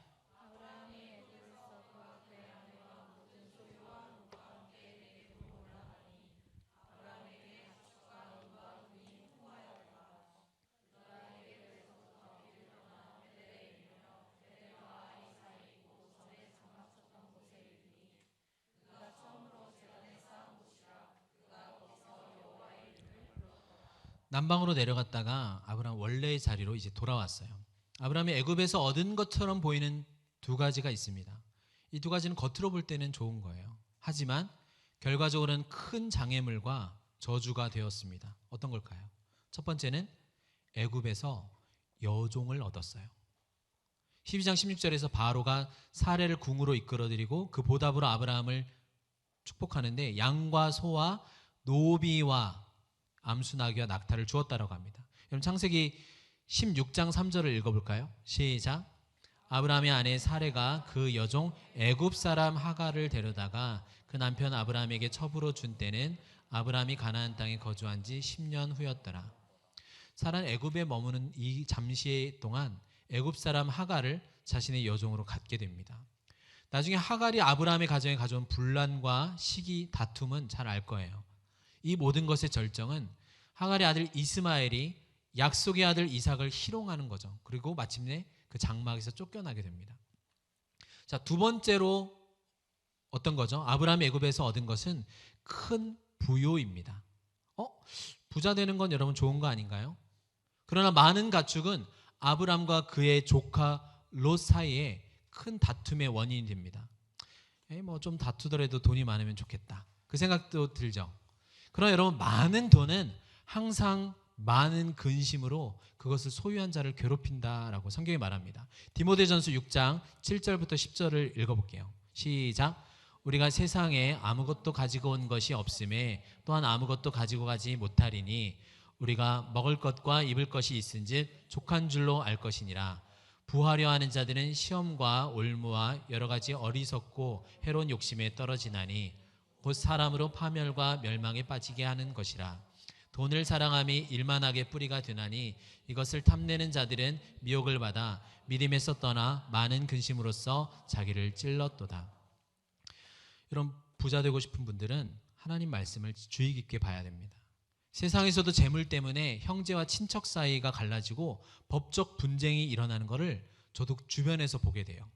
남방으로 내려갔다가 아브라함 원래의 자리로 이제 돌아왔어요. 아브라함이 애굽에서 얻은 것처럼 보이는 두 가지가 있습니다. 이 두 가지는 겉으로 볼 때는 좋은 거예요. 하지만 결과적으로는 큰 장애물과 저주가 되었습니다. 어떤 걸까요? 첫 번째는 애굽에서 여종을 얻었어요. 12장 16절에서 바로가 사례를 궁으로 이끌어들이고 그 보답으로 아브라함을 축복하는데 양과 소와 노비와 암수나귀와 낙타를 주었다라고 합니다. 그럼 창세기 16장 3절을 읽어볼까요? 시작. 아브라함의 아내 사레가 그 여종 애굽 사람 하갈을 데려다가 그 남편 아브라함에게 첩으로 준 때는 아브라함이 가나안 땅에 거주한 지 10년 후였더라. 사라는 애굽에 머무는 이 잠시 동안 애굽 사람 하갈을 자신의 여종으로 갖게 됩니다. 나중에 하갈이 아브라함의 가정에 가져온 분란과 시기, 다툼은 잘 알 거예요. 이 모든 것의 절정은 하갈의 아들 이스마엘이 약속의 아들 이삭을 희롱하는 거죠. 그리고 마침내 그 장막에서 쫓겨나게 됩니다. 자, 두 번째로 어떤 거죠? 아브라함이 애굽에서 얻은 것은 큰 부요입니다. 부자 되는 건 여러분 좋은 거 아닌가요? 그러나 많은 가축은 아브라함과 그의 조카 롯 사이에 큰 다툼의 원인이 됩니다. 뭐 좀 다투더라도 돈이 많으면 좋겠다. 그 생각도 들죠. 그러나 여러분, 많은 돈은 항상 많은 근심으로 그것을 소유한 자를 괴롭힌다라고 성경이 말합니다. 디모데전서 6장 7절부터 10절을 읽어볼게요. 시작. 우리가 세상에 아무것도 가지고 온 것이 없음에 또한 아무것도 가지고 가지 못하리니 우리가 먹을 것과 입을 것이 있은즉 족한 줄로 알 것이니라. 부하려 하는 자들은 시험과 올무와 여러 가지 어리석고 해로운 욕심에 떨어지나니 곧 사람으로 파멸과 멸망에 빠지게 하는 것이라. 돈을 사랑함이 일만하게 뿌리가 되나니 이것을 탐내는 자들은 미혹을 받아 믿음에서 떠나 많은 근심으로써 자기를 찔렀도다. 이런 부자 되고 싶은 분들은 하나님 말씀을 주의 깊게 봐야 됩니다. 세상에서도 재물 때문에 형제와 친척 사이가 갈라지고 법적 분쟁이 일어나는 것을 저도 주변에서 보게 돼요.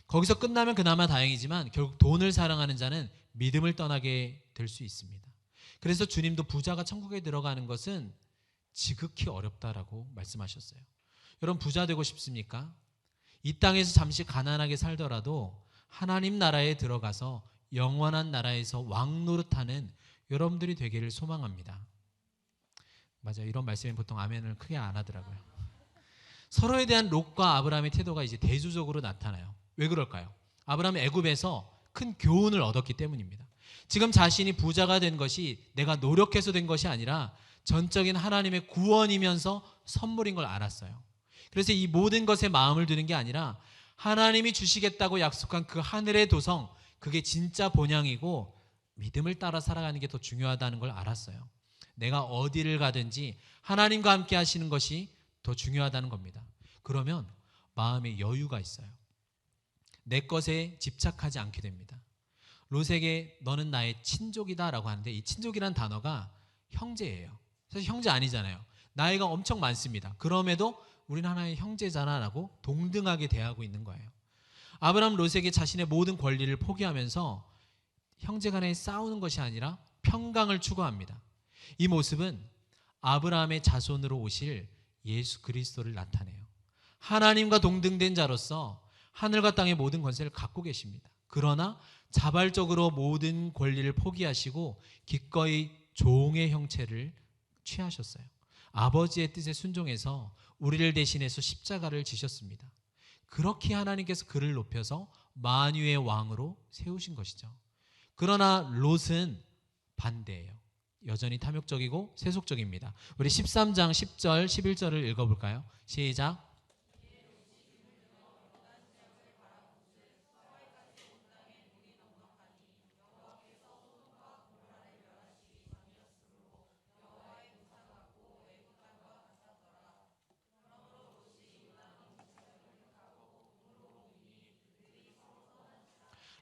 거기서 끝나면 그나마 다행이지만 결국 돈을 사랑하는 자는 믿음을 떠나게 될 수 있습니다. 그래서 주님도 부자가 천국에 들어가는 것은 지극히 어렵다라고 말씀하셨어요. 여러분, 부자 되고 싶습니까? 이 땅에서 잠시 가난하게 살더라도 하나님 나라에 들어가서 영원한 나라에서 왕 노릇하는 여러분들이 되기를 소망합니다. 맞아요. 이런 말씀에 보통 아멘을 크게 안 하더라고요. 서로에 대한 롯과 아브라함의 태도가 이제 대조적으로 나타나요. 왜 그럴까요? 아브라함은 애굽에서 큰 교훈을 얻었기 때문입니다. 지금 자신이 부자가 된 것이 내가 노력해서 된 것이 아니라 전적인 하나님의 구원이면서 선물인 걸 알았어요. 그래서 이 모든 것에 마음을 두는 게 아니라 하나님이 주시겠다고 약속한 그 하늘의 도성, 그게 진짜 본향이고 믿음을 따라 살아가는 게 더 중요하다는 걸 알았어요. 내가 어디를 가든지 하나님과 함께 하시는 것이 더 중요하다는 겁니다. 그러면 마음에 여유가 있어요. 내 것에 집착하지 않게 됩니다. 롯에게 너는 나의 친족이다 라고 하는데 이 친족이란 단어가 형제예요. 사실 형제 아니잖아요. 나이가 엄청 많습니다. 그럼에도 우리는 하나의 형제잖아 라고 동등하게 대하고 있는 거예요. 아브라함 롯에게 자신의 모든 권리를 포기하면서 형제간에 싸우는 것이 아니라 평강을 추구합니다. 이 모습은 아브라함의 자손으로 오실 예수 그리스도를 나타내요. 하나님과 동등된 자로서 하늘과 땅의 모든 권세를 갖고 계십니다. 그러나 자발적으로 모든 권리를 포기하시고 기꺼이 종의 형체를 취하셨어요. 아버지의 뜻에 순종해서 우리를 대신해서 십자가를 지셨습니다. 그렇게 하나님께서 그를 높여서 만유의 왕으로 세우신 것이죠. 그러나 롯은 반대예요. 여전히 탐욕적이고 세속적입니다. 우리 13장 10절 11절을 읽어볼까요? 시작.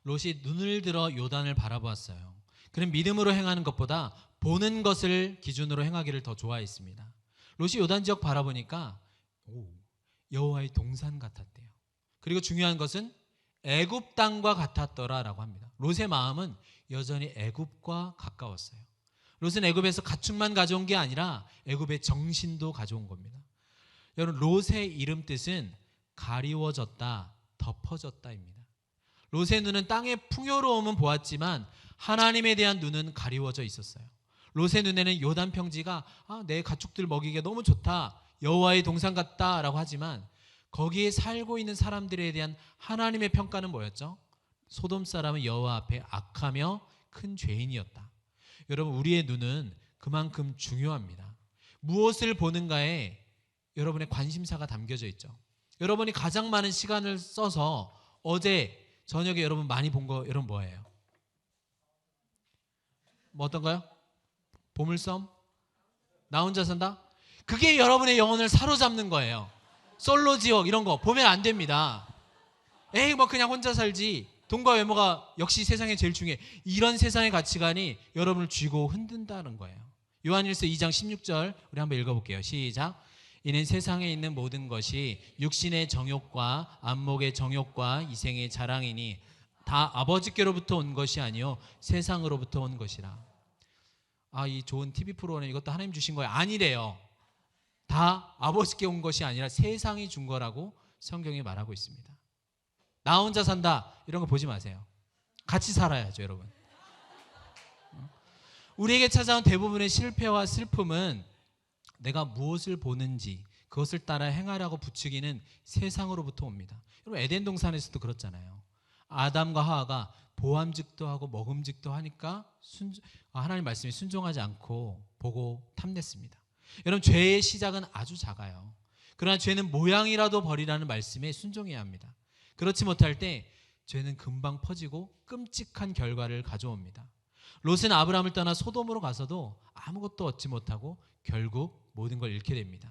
롯이 눈을 들어 요단을 바라보았어요. 그는 믿음으로 행하는 것보다 보는 것을 기준으로 행하기를 더 좋아했습니다. 롯이 요단 지역 바라보니까 여호와의 동산 같았대요. 그리고 중요한 것은 애굽 땅과 같았더라라고 합니다. 롯의 마음은 여전히 애굽과 가까웠어요. 롯은 애굽에서 가축만 가져온 게 아니라 애굽의 정신도 가져온 겁니다. 여러분, 롯의 이름 뜻은 가리워졌다, 덮어졌다입니다. 롯의 눈은 땅의 풍요로움은 보았지만 하나님에 대한 눈은 가리워져 있었어요. 롯의 눈에는 요단 평지가 내 가축들 먹이기가 너무 좋다, 여호와의 동산 같다라고 하지만 거기에 살고 있는 사람들에 대한 하나님의 평가는 뭐였죠? 소돔 사람은 여호와 앞에 악하며 큰 죄인이었다. 여러분, 우리의 눈은 그만큼 중요합니다. 무엇을 보는가에 여러분의 관심사가 담겨져 있죠. 여러분이 가장 많은 시간을 써서 어제 저녁에 여러분 많이 본 거 여러분 뭐예요? 뭐 어떤가요? 보물섬? 나 혼자 산다? 그게 여러분의 영혼을 사로잡는 거예요. 솔로 지옥 이런 거 보면 안 됩니다. 에이 뭐 그냥 혼자 살지. 돈과 외모가 역시 세상에 제일 중요해. 이런 세상의 가치관이 여러분을 쥐고 흔든다는 거예요. 요한일서 2장 16절 우리 한번 읽어볼게요. 시작. 이는 세상에 있는 모든 것이 육신의 정욕과 안목의 정욕과 이생의 자랑이니 다 아버지께로부터 온 것이 아니요 세상으로부터 온 것이라. 이 좋은 TV 프로그램 이것도 하나님 주신 거예요? 아니래요. 다 아버지께 온 것이 아니라 세상이 준 거라고 성경이 말하고 있습니다. 나 혼자 산다 이런 거 보지 마세요. 같이 살아야죠, 여러분. 우리에게 찾아온 대부분의 실패와 슬픔은 내가 무엇을 보는지 그것을 따라 행하라고 부추기는 세상으로부터 옵니다. 여러분 에덴 동산에서도 그렇잖아요. 아담과 하와가 보암직도 하고 먹음직도 하니까 하나님 말씀에 순종하지 않고 보고 탐냈습니다. 여러분 죄의 시작은 아주 작아요. 그러나 죄는 모양이라도 버리라는 말씀에 순종해야 합니다. 그렇지 못할 때 죄는 금방 퍼지고 끔찍한 결과를 가져옵니다. 롯은 아브라함을 떠나 소돔으로 가서도 아무것도 얻지 못하고 결국 모든 걸 잃게 됩니다.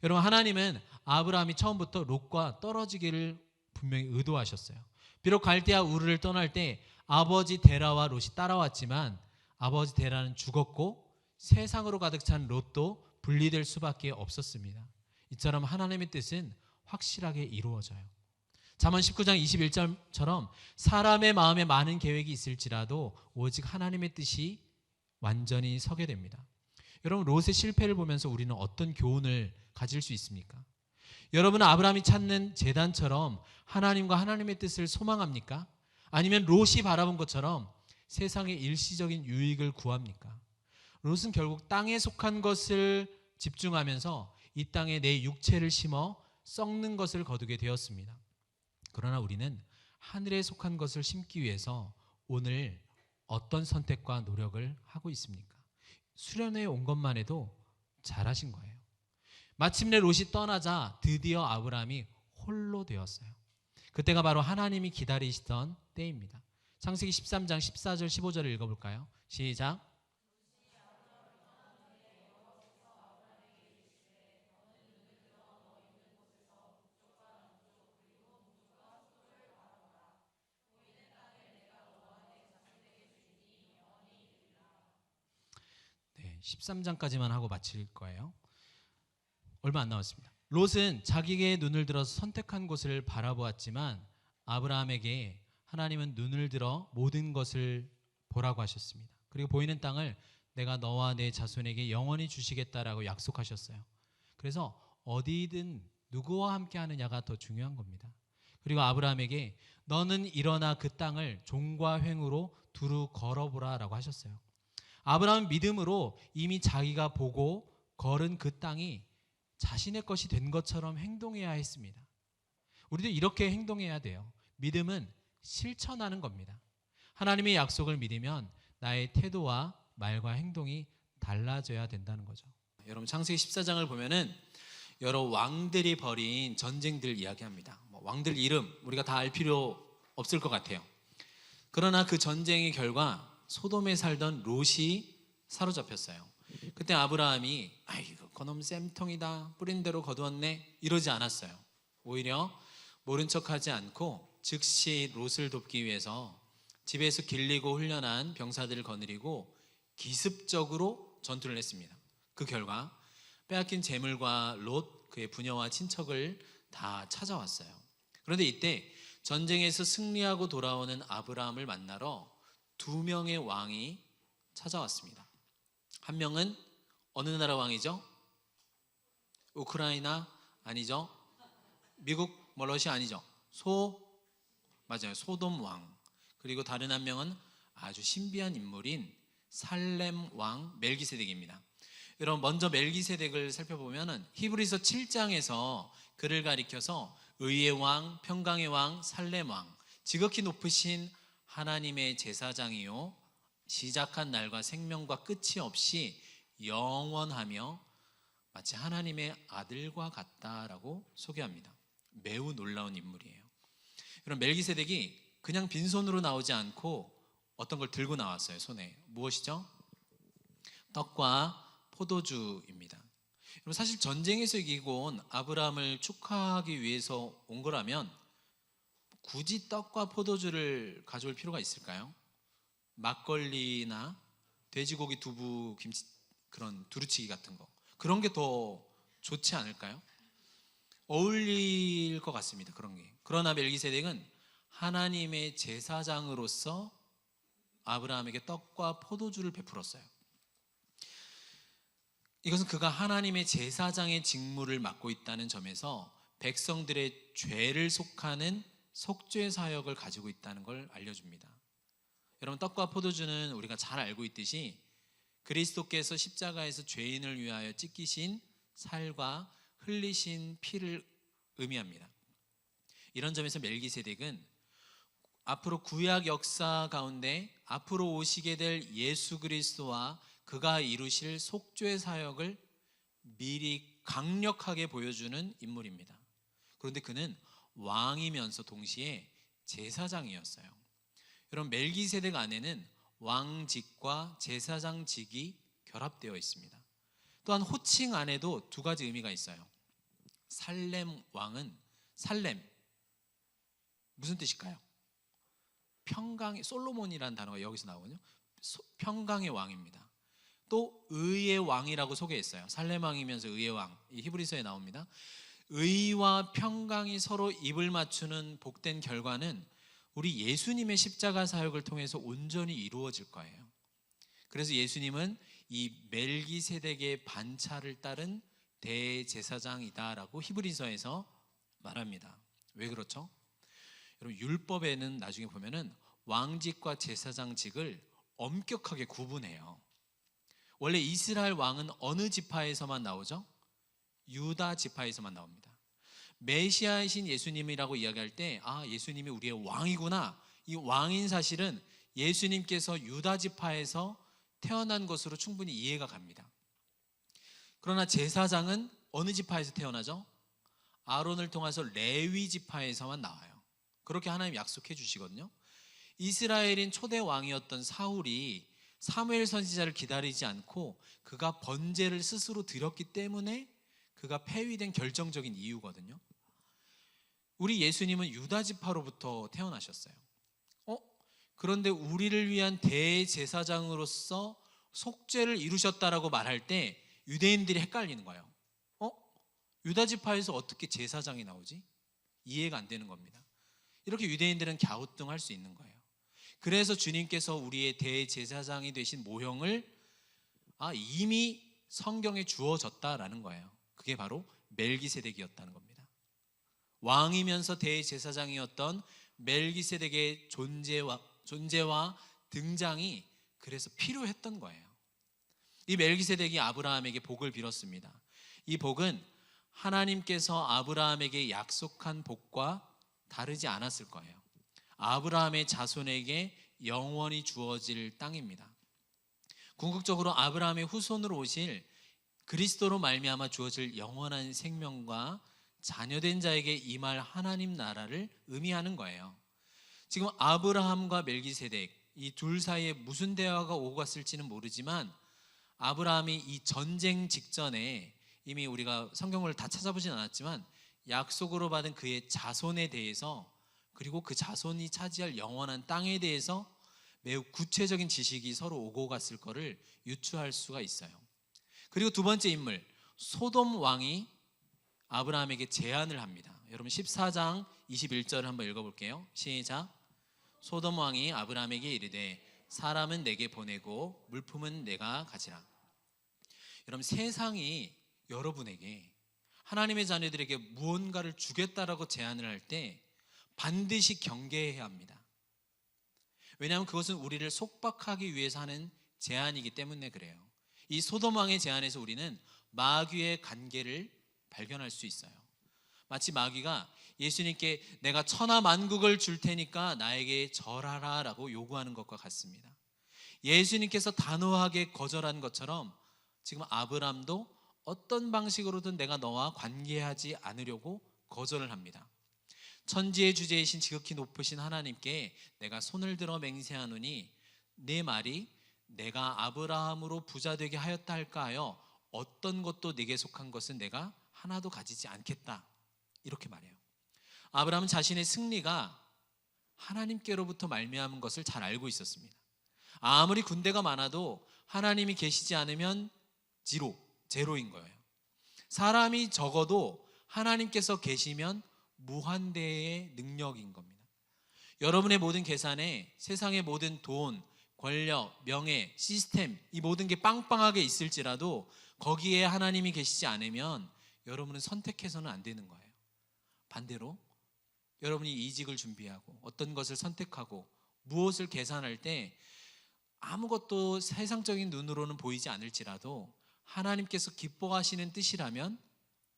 여러분 하나님은 아브라함이 처음부터 롯과 떨어지기를 분명히 의도하셨어요. 비록 갈대아 우르를 떠날 때 아버지 데라와 롯이 따라왔지만 아버지 데라는 죽었고 세상으로 가득 찬 롯도 분리될 수밖에 없었습니다. 이처럼 하나님의 뜻은 확실하게 이루어져요. 잠언 19장 21절처럼 사람의 마음에 많은 계획이 있을지라도 오직 하나님의 뜻이 완전히 서게 됩니다. 여러분 롯의 실패를 보면서 우리는 어떤 교훈을 가질 수 있습니까? 여러분은 아브라함이 찾는 제단처럼 하나님과 하나님의 뜻을 소망합니까? 아니면 롯이 바라본 것처럼 세상의 일시적인 유익을 구합니까? 롯은 결국 땅에 속한 것을 집중하면서 이 땅에 내 육체를 심어 썩는 것을 거두게 되었습니다. 그러나 우리는 하늘에 속한 것을 심기 위해서 오늘 어떤 선택과 노력을 하고 있습니까? 수련회에 온 것만 해도 잘하신 거예요. 마침내 롯이 떠나자 드디어 아브라함이 홀로 되었어요. 그때가 바로 하나님이 기다리시던 때입니다. 창세기 13장 14절 15절을 읽어볼까요? 시작. 네, 13장까지만 하고 마칠 거예요. 얼마 안 남았습니다. 롯은 자기의 눈을 들어서 선택한 곳을 바라보았지만 아브라함에게 하나님은 눈을 들어 모든 것을 보라고 하셨습니다. 그리고 보이는 땅을 내가 너와 내 자손에게 영원히 주시겠다라고 약속하셨어요. 그래서 어디든 누구와 함께 하느냐가 더 중요한 겁니다. 그리고 아브라함에게 너는 일어나 그 땅을 종과 횡으로 두루 걸어보라 라고 하셨어요. 아브라함은 믿음으로 이미 자기가 보고 걸은 그 땅이 자신의 것이 된 것처럼 행동해야 했습니다. 우리도 이렇게 행동해야 돼요. 믿음은 실천하는 겁니다. 하나님의 약속을 믿으면 나의 태도와 말과 행동이 달라져야 된다는 거죠. 여러분 창세기 14장을 보면은 여러 왕들이 벌인 전쟁들 이야기합니다. 왕들 이름 우리가 다 알 필요 없을 것 같아요. 그러나 그 전쟁의 결과 소돔에 살던 롯이 사로잡혔어요. 그때 아브라함이 아이고 그놈 쌤통이다 뿌린 대로 거두었네 이러지 않았어요. 오히려 모른 척하지 않고 즉시 롯을 돕기 위해서 집에서 길리고 훈련한 병사들을 거느리고 기습적으로 전투를 했습니다. 그 결과 빼앗긴 재물과 롯 그의 부녀와 친척을 다 찾아왔어요. 그런데 이때 전쟁에서 승리하고 돌아오는 아브라함을 만나러 두 명의 왕이 찾아왔습니다. 한 명은 어느 나라 왕이죠? 우크라이나 아니죠? 미국 러시아 아니죠? 맞아요. 소돔 왕. 그리고 다른 한 명은 아주 신비한 인물인 살렘 왕 멜기세덱입니다. 여러분 먼저 멜기세덱을 살펴보면은 히브리서 7장에서 그를 가리켜서 의의 왕, 평강의 왕, 살렘 왕, 지극히 높으신 하나님의 제사장이요 시작한 날과 생명과 끝이 없이 영원하며 마치 하나님의 아들과 같다라고 소개합니다. 매우 놀라운 인물이에요. 여러분, 멜기세덱이 그냥 빈손으로 나오지 않고 어떤 걸 들고 나왔어요. 손에. 무엇이죠? 떡과 포도주입니다. 여러분, 사실 전쟁에서 이기고 온 아브라함을 축하하기 위해서 온 거라면 굳이 떡과 포도주를 가져올 필요가 있을까요? 막걸리나 돼지고기 두부 김치, 그런 두루치기 같은 거, 그런 게 더 좋지 않을까요? 어울릴 것 같습니다. 그런 게. 그러나 멜기세덱은 하나님의 제사장으로서 아브라함에게 떡과 포도주를 베풀었어요. 이것은 그가 하나님의 제사장의 직무를 맡고 있다는 점에서 백성들의 죄를 속하는 속죄 사역을 가지고 있다는 걸 알려줍니다. 여러분, 떡과 포도주는 우리가 잘 알고 있듯이 그리스도께서 십자가에서 죄인을 위하여 찢기신 살과 흘리신 피를 의미합니다. 이런 점에서 멜기세덱은 앞으로 구약 역사 가운데 앞으로 오시게 될 예수 그리스도와 그가 이루실 속죄 사역을 미리 강력하게 보여주는 인물입니다. 그런데 그는 왕이면서 동시에 제사장이었어요. 여러분, 멜기세덱 안에는 왕직과 제사장직이 결합되어 있습니다. 또한 호칭 안에도 두 가지 의미가 있어요. 살렘 왕은, 살렘 무슨 뜻일까요? 평강의, 솔로몬이라는 단어가 여기서 나오거든요. 평강의 왕입니다. 또 의의 왕이라고 소개했어요. 살렘 왕이면서 의의 왕, 이 히브리서에 나옵니다. 의와 평강이 서로 입을 맞추는 복된 결과는 우리 예수님의 십자가 사역을 통해서 온전히 이루어질 거예요. 그래서 예수님은 이 멜기세덱의 반차를 따른 대제사장이다라고 히브리서에서 말합니다. 왜 그렇죠? 여러분, 율법에는 나중에 보면은 왕직과 제사장직을 엄격하게 구분해요. 원래 이스라엘 왕은 어느 지파에서만 나오죠? 유다 지파에서만 나옵니다. 메시아이신 예수님이라고 이야기할 때, 아, 예수님이 우리의 왕이구나, 이 왕인 사실은 예수님께서 유다 지파에서 태어난 것으로 충분히 이해가 갑니다. 그러나 제사장은 어느 지파에서 태어나죠? 아론을 통해서 레위 지파에서만 나와요. 그렇게 하나님 약속해 주시거든요. 이스라엘인 초대 왕이었던 사울이 사무엘 선지자를 기다리지 않고 그가 번제를 스스로 드렸기 때문에 그가 폐위된 결정적인 이유거든요. 우리 예수님은 유다 지파로부터 태어나셨어요. 그런데 우리를 위한 대제사장으로서 속죄를 이루셨다라고 말할 때 유대인들이 헷갈리는 거예요. 유다 지파에서 어떻게 제사장이 나오지? 이해가 안 되는 겁니다. 이렇게 유대인들은 갸우뚱할 수 있는 거예요. 그래서 주님께서 우리의 대제사장이 되신 모형을 이미 성경에 주어졌다라는 거예요. 그게 바로 멜기세덱이었다는 겁니다. 왕이면서 대제사장이었던 멜기세덱의 존재와 등장이 그래서 필요했던 거예요. 이 멜기세덱이 아브라함에게 복을 빌었습니다. 이 복은 하나님께서 아브라함에게 약속한 복과 다르지 않았을 거예요. 아브라함의 자손에게 영원히 주어질 땅입니다. 궁극적으로 아브라함의 후손으로 오실 그리스도로 말미암아 주어질 영원한 생명과 자녀된 자에게 임할 하나님 나라를 의미하는 거예요. 지금 아브라함과 멜기세덱 이 둘 사이에 무슨 대화가 오고 갔을지는 모르지만 아브라함이 이 전쟁 직전에 이미 우리가 성경을 다 찾아보진 않았지만 약속으로 받은 그의 자손에 대해서, 그리고 그 자손이 차지할 영원한 땅에 대해서 매우 구체적인 지식이 서로 오고 갔을 거를 유추할 수가 있어요. 그리고 두 번째 인물, 소돔 왕이 아브라함에게 제안을 합니다. 여러분 14장 21절을 한번 읽어볼게요. 시작. 소돔 왕이 아브라함에게 이르되 사람은 내게 보내고 물품은 내가 가지라. 여러분, 세상이 여러분에게, 하나님의 자녀들에게 무언가를 주겠다라고 제안을 할 때 반드시 경계해야 합니다. 왜냐하면 그것은 우리를 속박하기 위해서 하는 제안이기 때문에 그래요. 이 소돔 왕의 제안에서 우리는 마귀의 관계를 발견할 수 있어요. 마치 마귀가 예수님께 내가 천하 만국을 줄 테니까 나에게 절하라 라고 요구하는 것과 같습니다. 예수님께서 단호하게 거절한 것처럼 지금 아브람도 어떤 방식으로든 내가 너와 관계하지 않으려고 거절을 합니다. 천지의 주제이신 지극히 높으신 하나님께 내가 손을 들어 맹세하노니 내 말이 내가 아브라함으로 부자 되게 하였다 할까 하여 어떤 것도 네게 속한 것은 내가 하나도 가지지 않겠다, 이렇게 말해요. 아브라함은 자신의 승리가 하나님께로부터 말미암은 것을 잘 알고 있었습니다. 아무리 군대가 많아도 하나님이 계시지 않으면 제로인 거예요. 사람이 적어도 하나님께서 계시면 무한대의 능력인 겁니다. 여러분의 모든 계산에 세상의 모든 돈, 권력, 명예, 시스템, 이 모든 게 빵빵하게 있을지라도 거기에 하나님이 계시지 않으면 여러분은 선택해서는 안 되는 거예요. 반대로 여러분이 이직을 준비하고 어떤 것을 선택하고 무엇을 계산할 때 아무것도 세상적인 눈으로는 보이지 않을지라도 하나님께서 기뻐하시는 뜻이라면,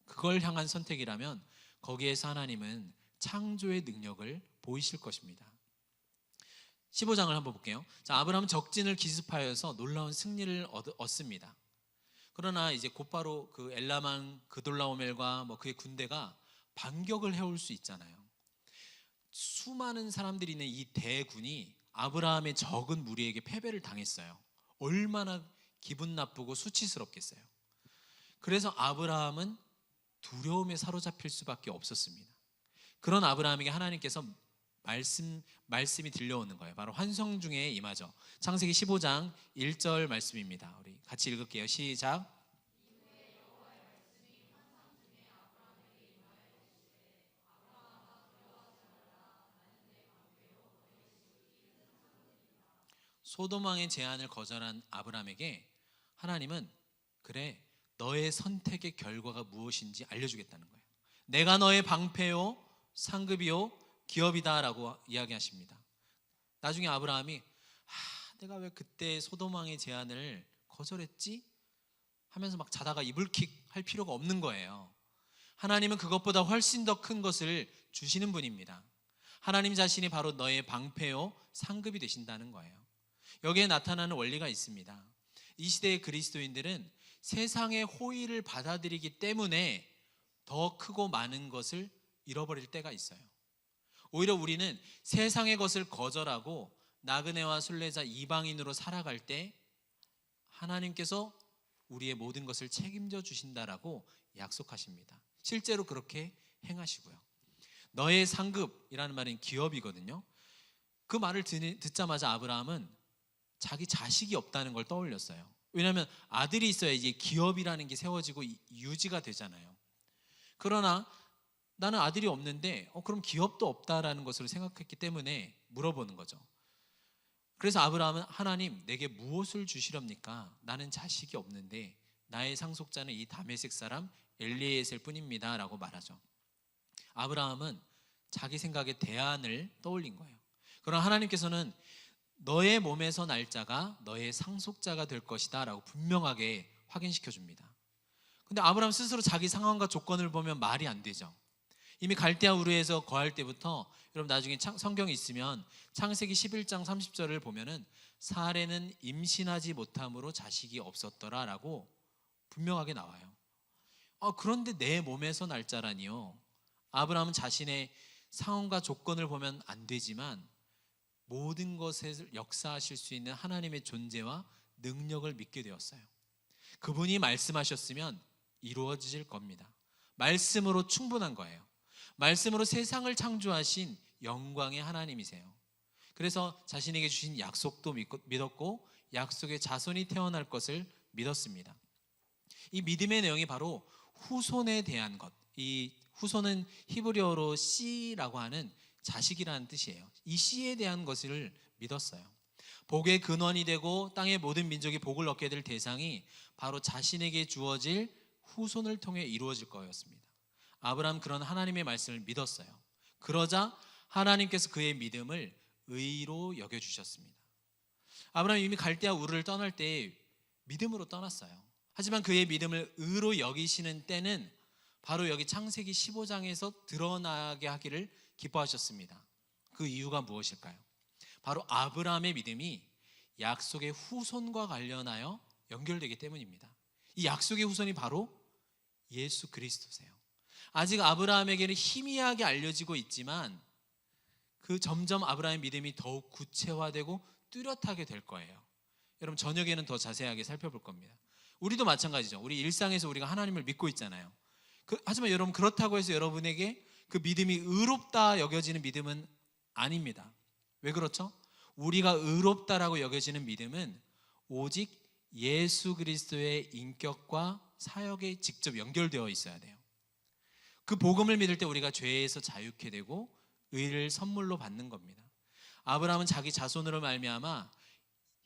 그걸 향한 선택이라면 거기에서 하나님은 창조의 능력을 보이실 것입니다. 15장을 한번 볼게요. 자, 아브라함은 적진을 기습하여서 놀라운 승리를 얻습니다. 그러나 이제 곧바로 그 엘라만 그돌라오멜과 그의 군대가 반격을 해올 수 있잖아요. 수많은 사람들이 있는 이 대군이 아브라함의 적은 무리에게 패배를 당했어요. 얼마나 기분 나쁘고 수치스럽겠어요. 그래서 아브라함은 두려움에 사로잡힐 수밖에 없었습니다. 그런 아브라함에게 하나님께서 말씀이 들려오는 거예요. 바로 환성 중에 임하죠. 창세기 15장 1절 말씀입니다. 우리 같이 읽을게요. 시작. 소돔 왕의 제안을 거절한 아브라함에게 하나님은 그래, 너의 선택의 결과가 무엇인지 알려주겠다는 거예요. 내가 너의 방패요, 상급이요, 기업이다 라고 이야기하십니다. 나중에 아브라함이 내가 왜 그때 소돔 왕의 제안을 거절했지? 하면서 막 자다가 이불킥 할 필요가 없는 거예요. 하나님은 그것보다 훨씬 더 큰 것을 주시는 분입니다. 하나님 자신이 바로 너의 방패요, 상급이 되신다는 거예요. 여기에 나타나는 원리가 있습니다. 이 시대의 그리스도인들은 세상의 호의를 받아들이기 때문에 더 크고 많은 것을 잃어버릴 때가 있어요. 오히려 우리는 세상의 것을 거절하고 나그네와 순례자 이방인으로 살아갈 때 하나님께서 우리의 모든 것을 책임져 주신다라고 약속하십니다. 실제로 그렇게 행하시고요. 너의 상급이라는 말은 기업이거든요. 그 말을 듣자마자 아브라함은 자기 자식이 없다는 걸 떠올렸어요. 왜냐하면 아들이 있어야 이제 기업이라는 게 세워지고 유지가 되잖아요. 그러나 나는 아들이 없는데 그럼 기업도 없다라는 것으로 생각했기 때문에 물어보는 거죠. 그래서 아브라함은 하나님, 내게 무엇을 주시렵니까? 나는 자식이 없는데 나의 상속자는 이 다메섹 사람 엘리에셀 뿐입니다 라고 말하죠. 아브라함은 자기 생각에 대안을 떠올린 거예요. 그러나 하나님께서는 너의 몸에서 날 자가 너의 상속자가 될 것이다 라고 분명하게 확인시켜 줍니다. 근데 아브라함 스스로 자기 상황과 조건을 보면 말이 안 되죠. 이미 갈대아 우르에서 거할 때부터, 여러분 나중에 성경이 있으면 창세기 11장 30절을 보면은 사레는 임신하지 못함으로 자식이 없었더라 라고 분명하게 나와요. 그런데 내 몸에서 날 자라니요. 아브라함은 자신의 상황과 조건을 보면 안 되지만 모든 것을 역사하실 수 있는 하나님의 존재와 능력을 믿게 되었어요. 그분이 말씀하셨으면 이루어질 겁니다. 말씀으로 충분한 거예요. 말씀으로 세상을 창조하신 영광의 하나님이세요. 그래서 자신에게 주신 약속도 믿었고 약속의 자손이 태어날 것을 믿었습니다. 이 믿음의 내용이 바로 후손에 대한 것. 이 후손은 히브리어로 씨라고 하는 자식이라는 뜻이에요. 이 씨에 대한 것을 믿었어요. 복의 근원이 되고 땅의 모든 민족이 복을 얻게 될 대상이 바로 자신에게 주어질 후손을 통해 이루어질 거였습니다. 아브라함 그런 하나님의 말씀을 믿었어요. 그러자 하나님께서 그의 믿음을 의로 여겨주셨습니다. 아브라함이 이미 갈대아 우르를 떠날 때 믿음으로 떠났어요. 하지만 그의 믿음을 의로 여기시는 때는 바로 여기 창세기 15장에서 드러나게 하기를 기뻐하셨습니다. 그 이유가 무엇일까요? 바로 아브라함의 믿음이 약속의 후손과 관련하여 연결되기 때문입니다. 이 약속의 후손이 바로 예수 그리스도세요. 아직 아브라함에게는 희미하게 알려지고 있지만 그 점점 아브라함의 믿음이 더욱 구체화되고 뚜렷하게 될 거예요. 여러분 저녁에는 더 자세하게 살펴볼 겁니다. 우리도 마찬가지죠. 우리 일상에서 우리가 하나님을 믿고 있잖아요. 하지만 여러분 그렇다고 해서 여러분에게 그 믿음이 의롭다 여겨지는 믿음은 아닙니다. 왜 그렇죠? 우리가 의롭다라고 여겨지는 믿음은 오직 예수 그리스도의 인격과 사역에 직접 연결되어 있어야 돼요. 그 복음을 믿을 때 우리가 죄에서 자유케 되고 의를 선물로 받는 겁니다. 아브라함은 자기 자손으로 말미암아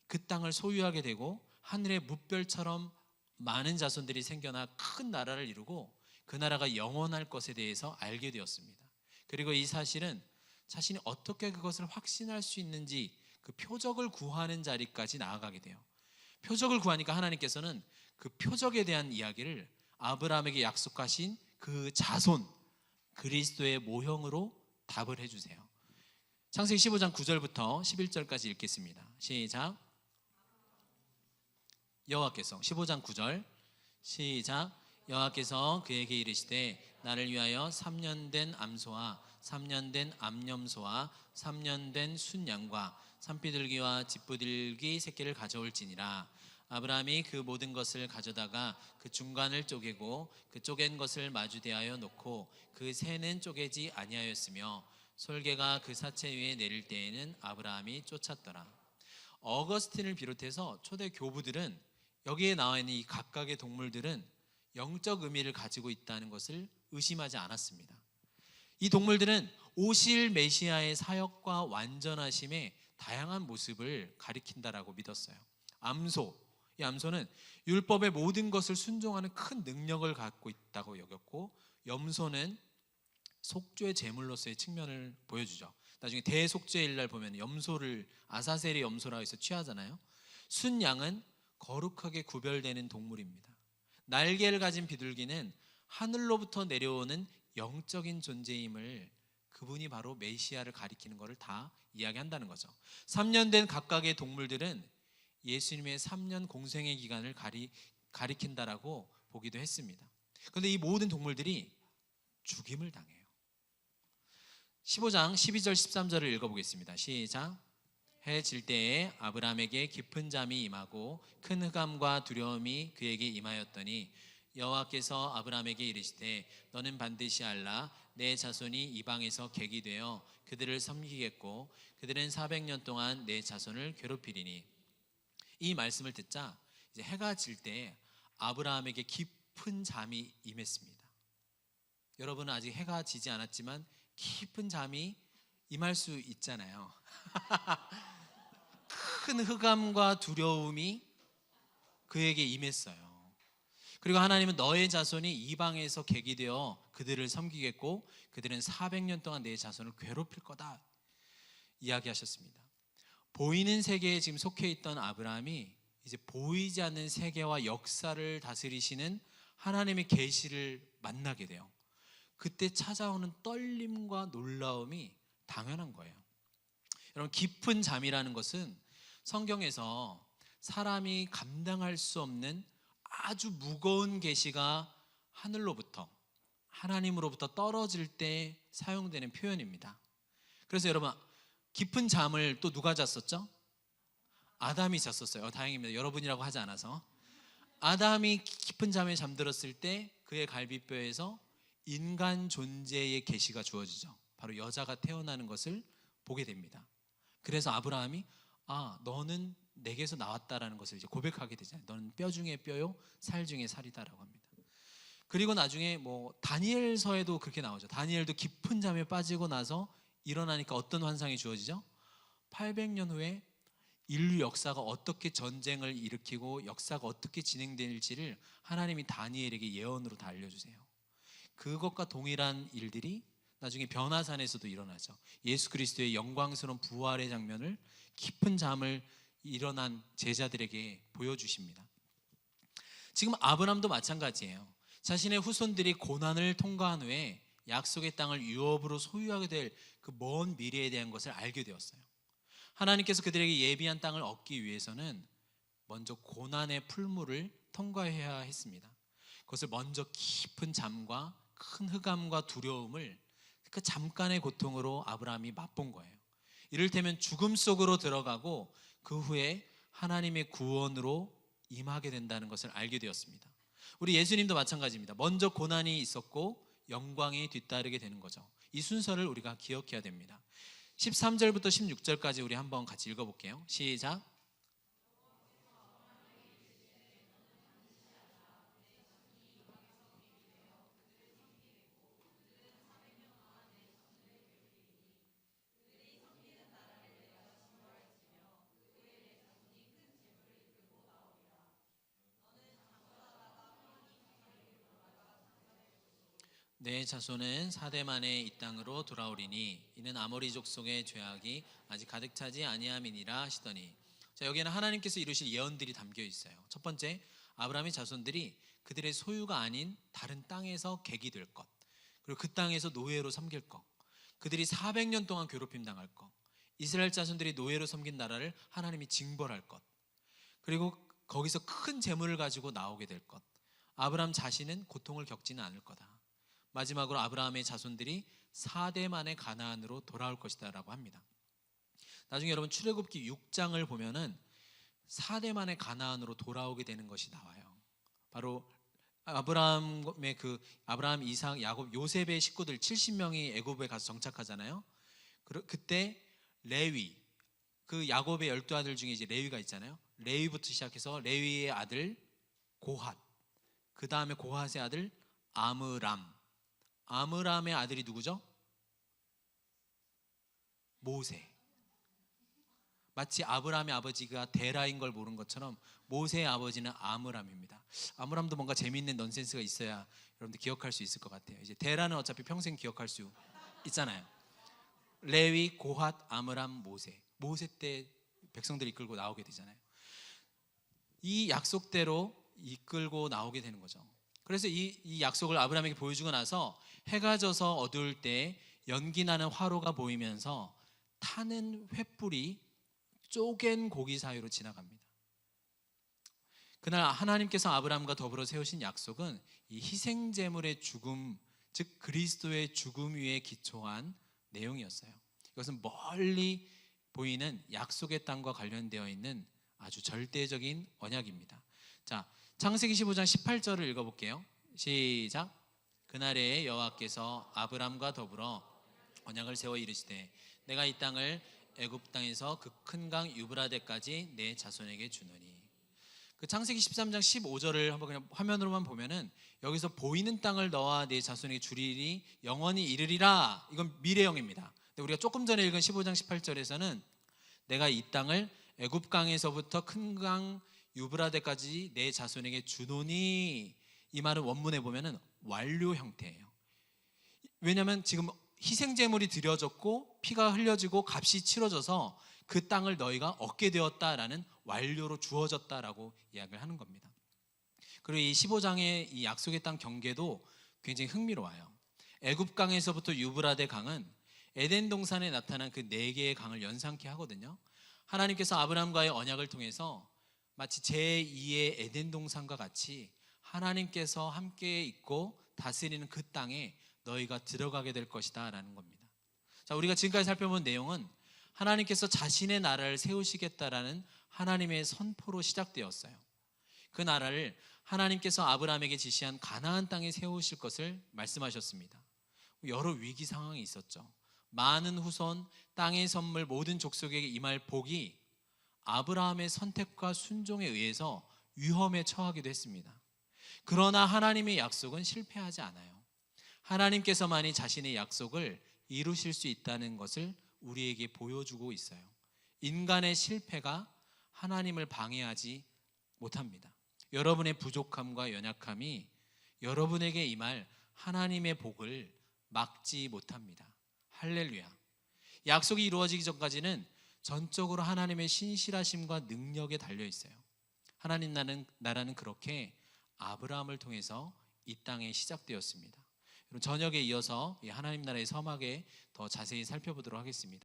그 땅을 소유하게 되고 하늘의 뭇별처럼 많은 자손들이 생겨나 큰 나라를 이루고 그 나라가 영원할 것에 대해서 알게 되었습니다. 그리고 이 사실은 자신이 어떻게 그것을 확신할 수 있는지 그 표적을 구하는 자리까지 나아가게 돼요. 표적을 구하니까 하나님께서는 그 표적에 대한 이야기를 아브라함에게 약속하신 그 자손 그리스도의 모형으로 답을 해주세요. 창세기 15장 9절부터 11절까지 읽겠습니다. 시작. 여호와께서 15장 9절 시작. 여호와께서 그에게 이르시되 나를 위하여 3년 된 암소와 3년 된 암염소와 3년 된 순양과 산비둘기와 집부들기 새끼를 가져올지니라. 아브라함이 그 모든 것을 가져다가 그 중간을 쪼개고 그 쪼갠 것을 마주대하여 놓고 그 새는 쪼개지 아니하였으며 솔개가 그 사체 위에 내릴 때에는 아브라함이 쫓았더라. 어거스틴을 비롯해서 초대 교부들은 여기에 나와 있는 이 각각의 동물들은 영적 의미를 가지고 있다는 것을 의심하지 않았습니다. 이 동물들은 오실 메시아의 사역과 완전하심의 다양한 모습을 가리킨다라고 믿었어요. 암소, 이 암소는 율법의 모든 것을 순종하는 큰 능력을 갖고 있다고 여겼고, 염소는 속죄 제물로서의 측면을 보여주죠. 나중에 대속죄일 날 보면 염소를 아사셀의 염소라고 해서 취하잖아요. 순양은 거룩하게 구별되는 동물입니다. 날개를 가진 비둘기는 하늘로부터 내려오는 영적인 존재임을, 그분이 바로 메시아를 가리키는 것을 다 이야기한다는 거죠. 3년 된 각각의 동물들은 예수님의 3년 공생의 기간을 가리킨다라고 보기도 했습니다. 그런데 이 모든 동물들이 죽임을 당해요. 15장 12절 13절을 읽어보겠습니다. 시작. 해 질 때에 아브라함에게 깊은 잠이 임하고 큰 흑암과 두려움이 그에게 임하였더니 여호와께서 아브라함에게 이르시되 너는 반드시 알라. 내 자손이 이방에서 객이 되어 그들을 섬기겠고 그들은 400년 동안 내 자손을 괴롭히리니. 이 말씀을 듣자 이제 해가 질 때 아브라함에게 깊은 잠이 임했습니다. 여러분은 아직 해가 지지 않았지만 깊은 잠이 임할 수 있잖아요. 큰 흑암과 두려움이 그에게 임했어요. 그리고 하나님은 너의 자손이 이방에서 객이 되어 그들을 섬기겠고 그들은 400년 동안 내 자손을 괴롭힐 거다 이야기하셨습니다. 보이는 세계에 지금 속해 있던 아브라함이 이제 보이지 않는 세계와 역사를 다스리시는 하나님의 계시를 만나게 돼요. 그때 찾아오는 떨림과 놀라움이 당연한 거예요. 여러분, 깊은 잠이라는 것은 성경에서 사람이 감당할 수 없는 아주 무거운 계시가 하늘로부터, 하나님으로부터 떨어질 때 사용되는 표현입니다. 그래서 여러분, 깊은 잠을 또 누가 잤었죠? 아담이 잤었어요. 다행입니다. 여러분이라고 하지 않아서. 아담이 깊은 잠에 잠들었을 때 그의 갈비뼈에서 인간 존재의 계시가 주어지죠. 바로 여자가 태어나는 것을 보게 됩니다. 그래서 아브라함이 너는 내게서 나왔다라는 것을 이제 고백하게 되잖아요. 너는 뼈 중에 뼈요 살 중에 살이다라고 합니다. 그리고 나중에 다니엘서에도 그렇게 나오죠. 다니엘도 깊은 잠에 빠지고 나서 일어나니까 어떤 환상이 주어지죠? 800년 후에 인류 역사가 어떻게 전쟁을 일으키고 역사가 어떻게 진행될지를 하나님이 다니엘에게 예언으로 다 알려주세요. 그것과 동일한 일들이 나중에 변화산에서도 일어나죠. 예수 그리스도의 영광스러운 부활의 장면을 깊은 잠을 일어난 제자들에게 보여주십니다. 지금 아브람도 마찬가지예요. 자신의 후손들이 고난을 통과한 후에 약속의 땅을 유업으로 소유하게 될 그 먼 미래에 대한 것을 알게 되었어요. 하나님께서 그들에게 예비한 땅을 얻기 위해서는 먼저 고난의 풀무를 통과해야 했습니다. 그것을 먼저 깊은 잠과 큰 흑암과 두려움을 그 잠깐의 고통으로 아브라함이 맛본 거예요. 이를테면 죽음 속으로 들어가고 그 후에 하나님의 구원으로 임하게 된다는 것을 알게 되었습니다. 우리 예수님도 마찬가지입니다. 먼저 고난이 있었고 영광이 뒤따르게 되는 거죠. 이 순서를 우리가 기억해야 됩니다. 13절부터 16절까지 우리 한번 같이 읽어볼게요. 시작. 내 자손은 4대 만에 이 땅으로 돌아오리니 이는 아모리 족속의 죄악이 아직 가득 차지 아니함이니라 하시더니, 자, 여기에는 하나님께서 이루실 예언들이 담겨 있어요. 첫 번째, 아브라함의 자손들이 그들의 소유가 아닌 다른 땅에서 객이 될 것, 그리고 그 땅에서 노예로 섬길 것, 그들이 400년 동안 괴롭힘 당할 것, 이스라엘 자손들이 노예로 섬긴 나라를 하나님이 징벌할 것, 그리고 거기서 큰 재물을 가지고 나오게 될 것, 아브라함 자신은 고통을 겪지는 않을 거다. 마지막으로 아브라함의 자손들이 4대 만에 가나안으로 돌아올 것이다 라고 합니다. 나중에 여러분 출애굽기 6장을 보면은 4대 만에 가나안으로 돌아오게 되는 것이 나와요. 바로 아브라함의 아브라함, 이삭, 야곱, 요셉의 식구들 70명이 애굽에 가서 정착하잖아요. 그때 레위, 그 야곱의 12아들 중에 이제 레위가 있잖아요. 레위부터 시작해서 레위의 아들 고핫, 그 다음에 고핫의 아들 아므람의 아들이 누구죠? 모세. 마치 아브라함의 아버지가 데라인 걸 모르는 것처럼 모세의 아버지는 아므람입니다. 아므람도 뭔가 재미있는 넌센스가 있어야 여러분들 기억할 수 있을 것 같아요. 이제 데라는 어차피 평생 기억할 수 있잖아요. 레위, 고핫, 아므람, 모세 때 백성들 이끌고 나오게 되잖아요. 이 약속대로 이끌고 나오게 되는 거죠. 그래서 이 약속을 아브라함에게 보여주고 나서 해가 져서 어두울 때 연기 나는 화로가 보이면서 타는 횃불이 쪼갠 고기 사이로 지나갑니다. 그날 하나님께서 아브라함과 더불어 세우신 약속은 이 희생제물의 죽음, 즉 그리스도의 죽음 위에 기초한 내용이었어요. 이것은 멀리 보이는 약속의 땅과 관련되어 있는 아주 절대적인 언약입니다. 자, 창세기 15장 18절을 읽어볼게요. 시작. 그날에 여호와께서 아브람과 더불어 언약을 세워 이르시되 내가 이 땅을 애굽 땅에서 그 큰 강 유브라데까지 내 자손에게 주노니. 그 창세기 13장 15절을 한번 그냥 화면으로만 보면은 여기서 보이는 땅을 너와 내 자손에게 주리니 영원히 이르리라, 이건 미래형입니다. 근데 우리가 조금 전에 읽은 15장 18절에서는 내가 이 땅을 애굽 강에서부터 큰 강 유브라데까지 내 자손에게 주노니, 이 말은 원문에 보면은 완료 형태예요. 왜냐하면 지금 희생제물이 드려졌고 피가 흘려지고 값이 치러져서 그 땅을 너희가 얻게 되었다라는 완료로 주어졌다라고 이야기를 하는 겁니다. 그리고 이 15장의 이 약속의 땅 경계도 굉장히 흥미로워요. 애굽 강에서부터 유브라데 강은 에덴 동산에 나타난 그 4개의 강을 연상케 하거든요. 하나님께서 아브라함과의 언약을 통해서 마치 제2의 에덴 동산과 같이 하나님께서 함께 있고 다스리는 그 땅에 너희가 들어가게 될 것이다 라는 겁니다. 자, 우리가 지금까지 살펴본 내용은 하나님께서 자신의 나라를 세우시겠다라는 하나님의 선포로 시작되었어요. 그 나라를 하나님께서 아브라함에게 지시한 가나안 땅에 세우실 것을 말씀하셨습니다. 여러 위기 상황이 있었죠. 많은 후손, 땅의 선물, 모든 족속에게 임할 복이 아브라함의 선택과 순종에 의해서 위험에 처하기도 했습니다. 그러나 하나님의 약속은 실패하지 않아요. 하나님께서만이 자신의 약속을 이루실 수 있다는 것을 우리에게 보여주고 있어요. 인간의 실패가 하나님을 방해하지 못합니다. 여러분의 부족함과 연약함이 여러분에게 임할 하나님의 복을 막지 못합니다. 할렐루야. 약속이 이루어지기 전까지는 전적으로 하나님의 신실하심과 능력에 달려 있어요. 하나님 나라는 그렇게 아브라함을 통해서 이 땅에 시작되었습니다. 저녁에 이어서 이 하나님 나라의 서막에 더 자세히 살펴보도록 하겠습니다.